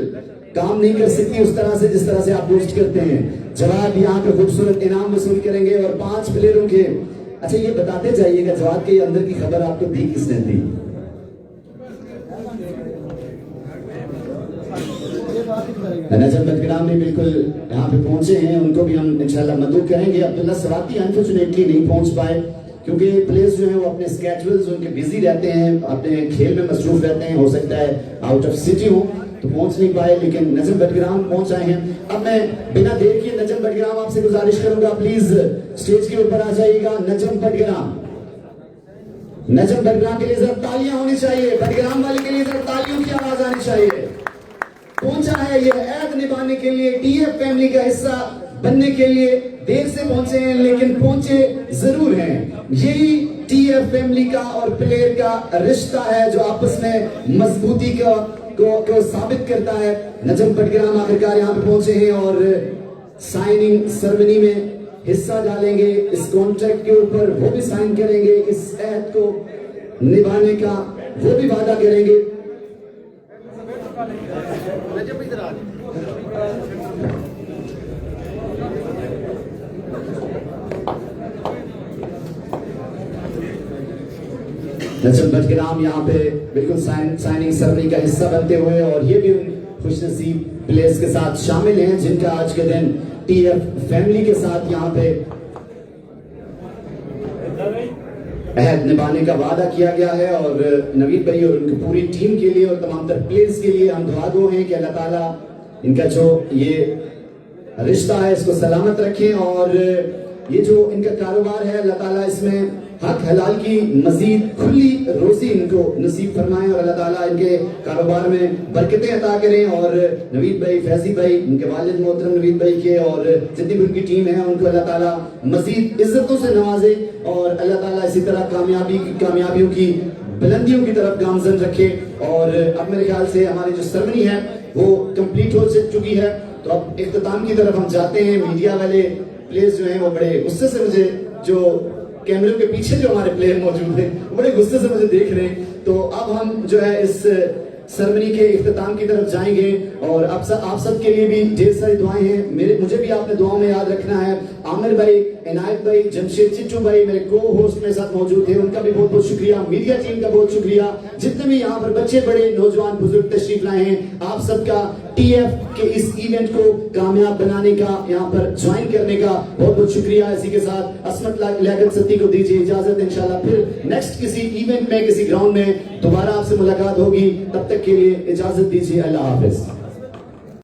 काम नहीं कर सकती उस तरह से जिस तरह से आप पोस्ट करते हैं। जवाब यहाँ पे खूबसूरत इनाम वसूल करेंगे और 5 प्लेयरों के। अच्छा ये बताते जाइएगा जवाब के अंदर की खबर आपको दी किसने दी? नजम बदग्राम भी बिल्कुल यहाँ पे पहुंचे हैं, उनको भी हम इंशाल्लाह मदद करेंगे। अब्दुल्ला सवाती अनफॉर्चुनेटली नहीं पहुंच पाए क्योंकि प्लेयर्स जो हैं वो अपने स्केड्यूल्स उनके बिजी रहते हैं, अपने खेल में मसरूफ रहते हैं, हो सकता है आउट ऑफ सिटी हो तो पहुंच नहीं पाए, लेकिन नजम बडग्राम पहुंच आए हैं। अब मैं बिना देर किए नजम बडग्राम आपसे गुजारिश करूंगा, प्लीज स्टेज के ऊपर आ जाइएगा। नजम बडग्राम, नजम बडग्राम के लिए जरा तालियां होनी चाहिए, बडग्राम वाले के लिए जरा तालियों की आवाज आनी चाहिए। पहुंचा है ये ऐद निभाने के लिए, टीएफ फैमिली का हिस्सा बनने के लिए। देर से पहुंचे हैं लेकिन पहुंचे जरूर हैं। यही टीएफ फैमिली का और प्लेयर का रिश्ता है जो आपस में मजबूती को साबित करता है। नजम बडग्राम आखिरकार यहाँ पे पहुंचे हैं और साइनिंग सेरेमनी में हिस्सा डालेंगे। इस कॉन्ट्रैक्ट के ऊपर वो भी साइन करेंगे, इस ऐद को निभाने का वो भी वादा करेंगे। नजम बडग्राम यहाँ पे बिल्कुल साइनिंग सेरेमनी का हिस्सा बनते हुए, और ये भी उन खुशनसीब प्लेयर्स के साथ शामिल हैं जिनका आज के दिन टीएफ फैमिली के साथ यहाँ पे अहद निभाने का वादा किया गया है। और नवीद भाई और उनकी पूरी टीम के लिए और तमाम तर प्लेयर्स के लिए हम दुआगो हैं कि अल्लाह ताला इनका जो ये रिश्ता है इसको सलामत रखें, और ये जो इनका कारोबार है अल्लाह ताला इसमें हक हलाल की मजीद खुली रोजी इनको नसीब फरमाए, और अल्लाह ताला इनके कारोबार में बरकतें अता करें। और नवीद भाई, फैजी भाई, उनके वालिद मोहतरम नवीद भाई के और जितनी भी उनकी टीम है उनको अल्लाह ताला मजीद इज्जतों से नवाजे, और अल्लाह ताला इसी तरह कामयाबियों की बुलंदियों की तरफ गामजन रखे। और अब मेरे ख्याल से हमारी जो सेरेमनी है वो कंप्लीट हो चुकी है, तो अब इख्तिताम की तरफ हम जाते हैं। मीडिया वाले प्लेयर्स जो हैं वो बड़े गुस्से से मुझे, जो कैमरे के पीछे जो हमारे प्लेयर मौजूद हैं वो बड़े गुस्से से मुझे देख रहे हैं, तो अब हम जो है इस सेरेमनी के इख्तिताम की तरफ जाएंगे। और आप सब के लिए भी ढेर सारी दुआएं हैं, मुझे भी आपने दुआओं में याद रखना है। आमिर भाई, इनायत भाई, जमशेद चिट्टू भाई मेरे को होस्ट मेरे साथ मौजूद थे, उनका भी बहुत बहुत शुक्रिया। मीडिया टीम का बहुत शुक्रिया, जितने भी यहाँ पर बच्चे बड़े नौजवान बुजुर्ग तशरीफ लाए हैं, आप सबका टीएफ के इस इवेंट को कामयाब बनाने का, यहाँ पर ज्वाइन करने का बहुत बहुत शुक्रिया। इसी के साथ असमत लियाकत सत्ती को दीजिए इजाजत, इंशाल्लाह फिर नेक्स्ट किसी इवेंट में, किसी ग्राउंड में दोबारा आपसे मुलाकात होगी। तब तक के लिए इजाजत दीजिए, अल्लाह हाफिज।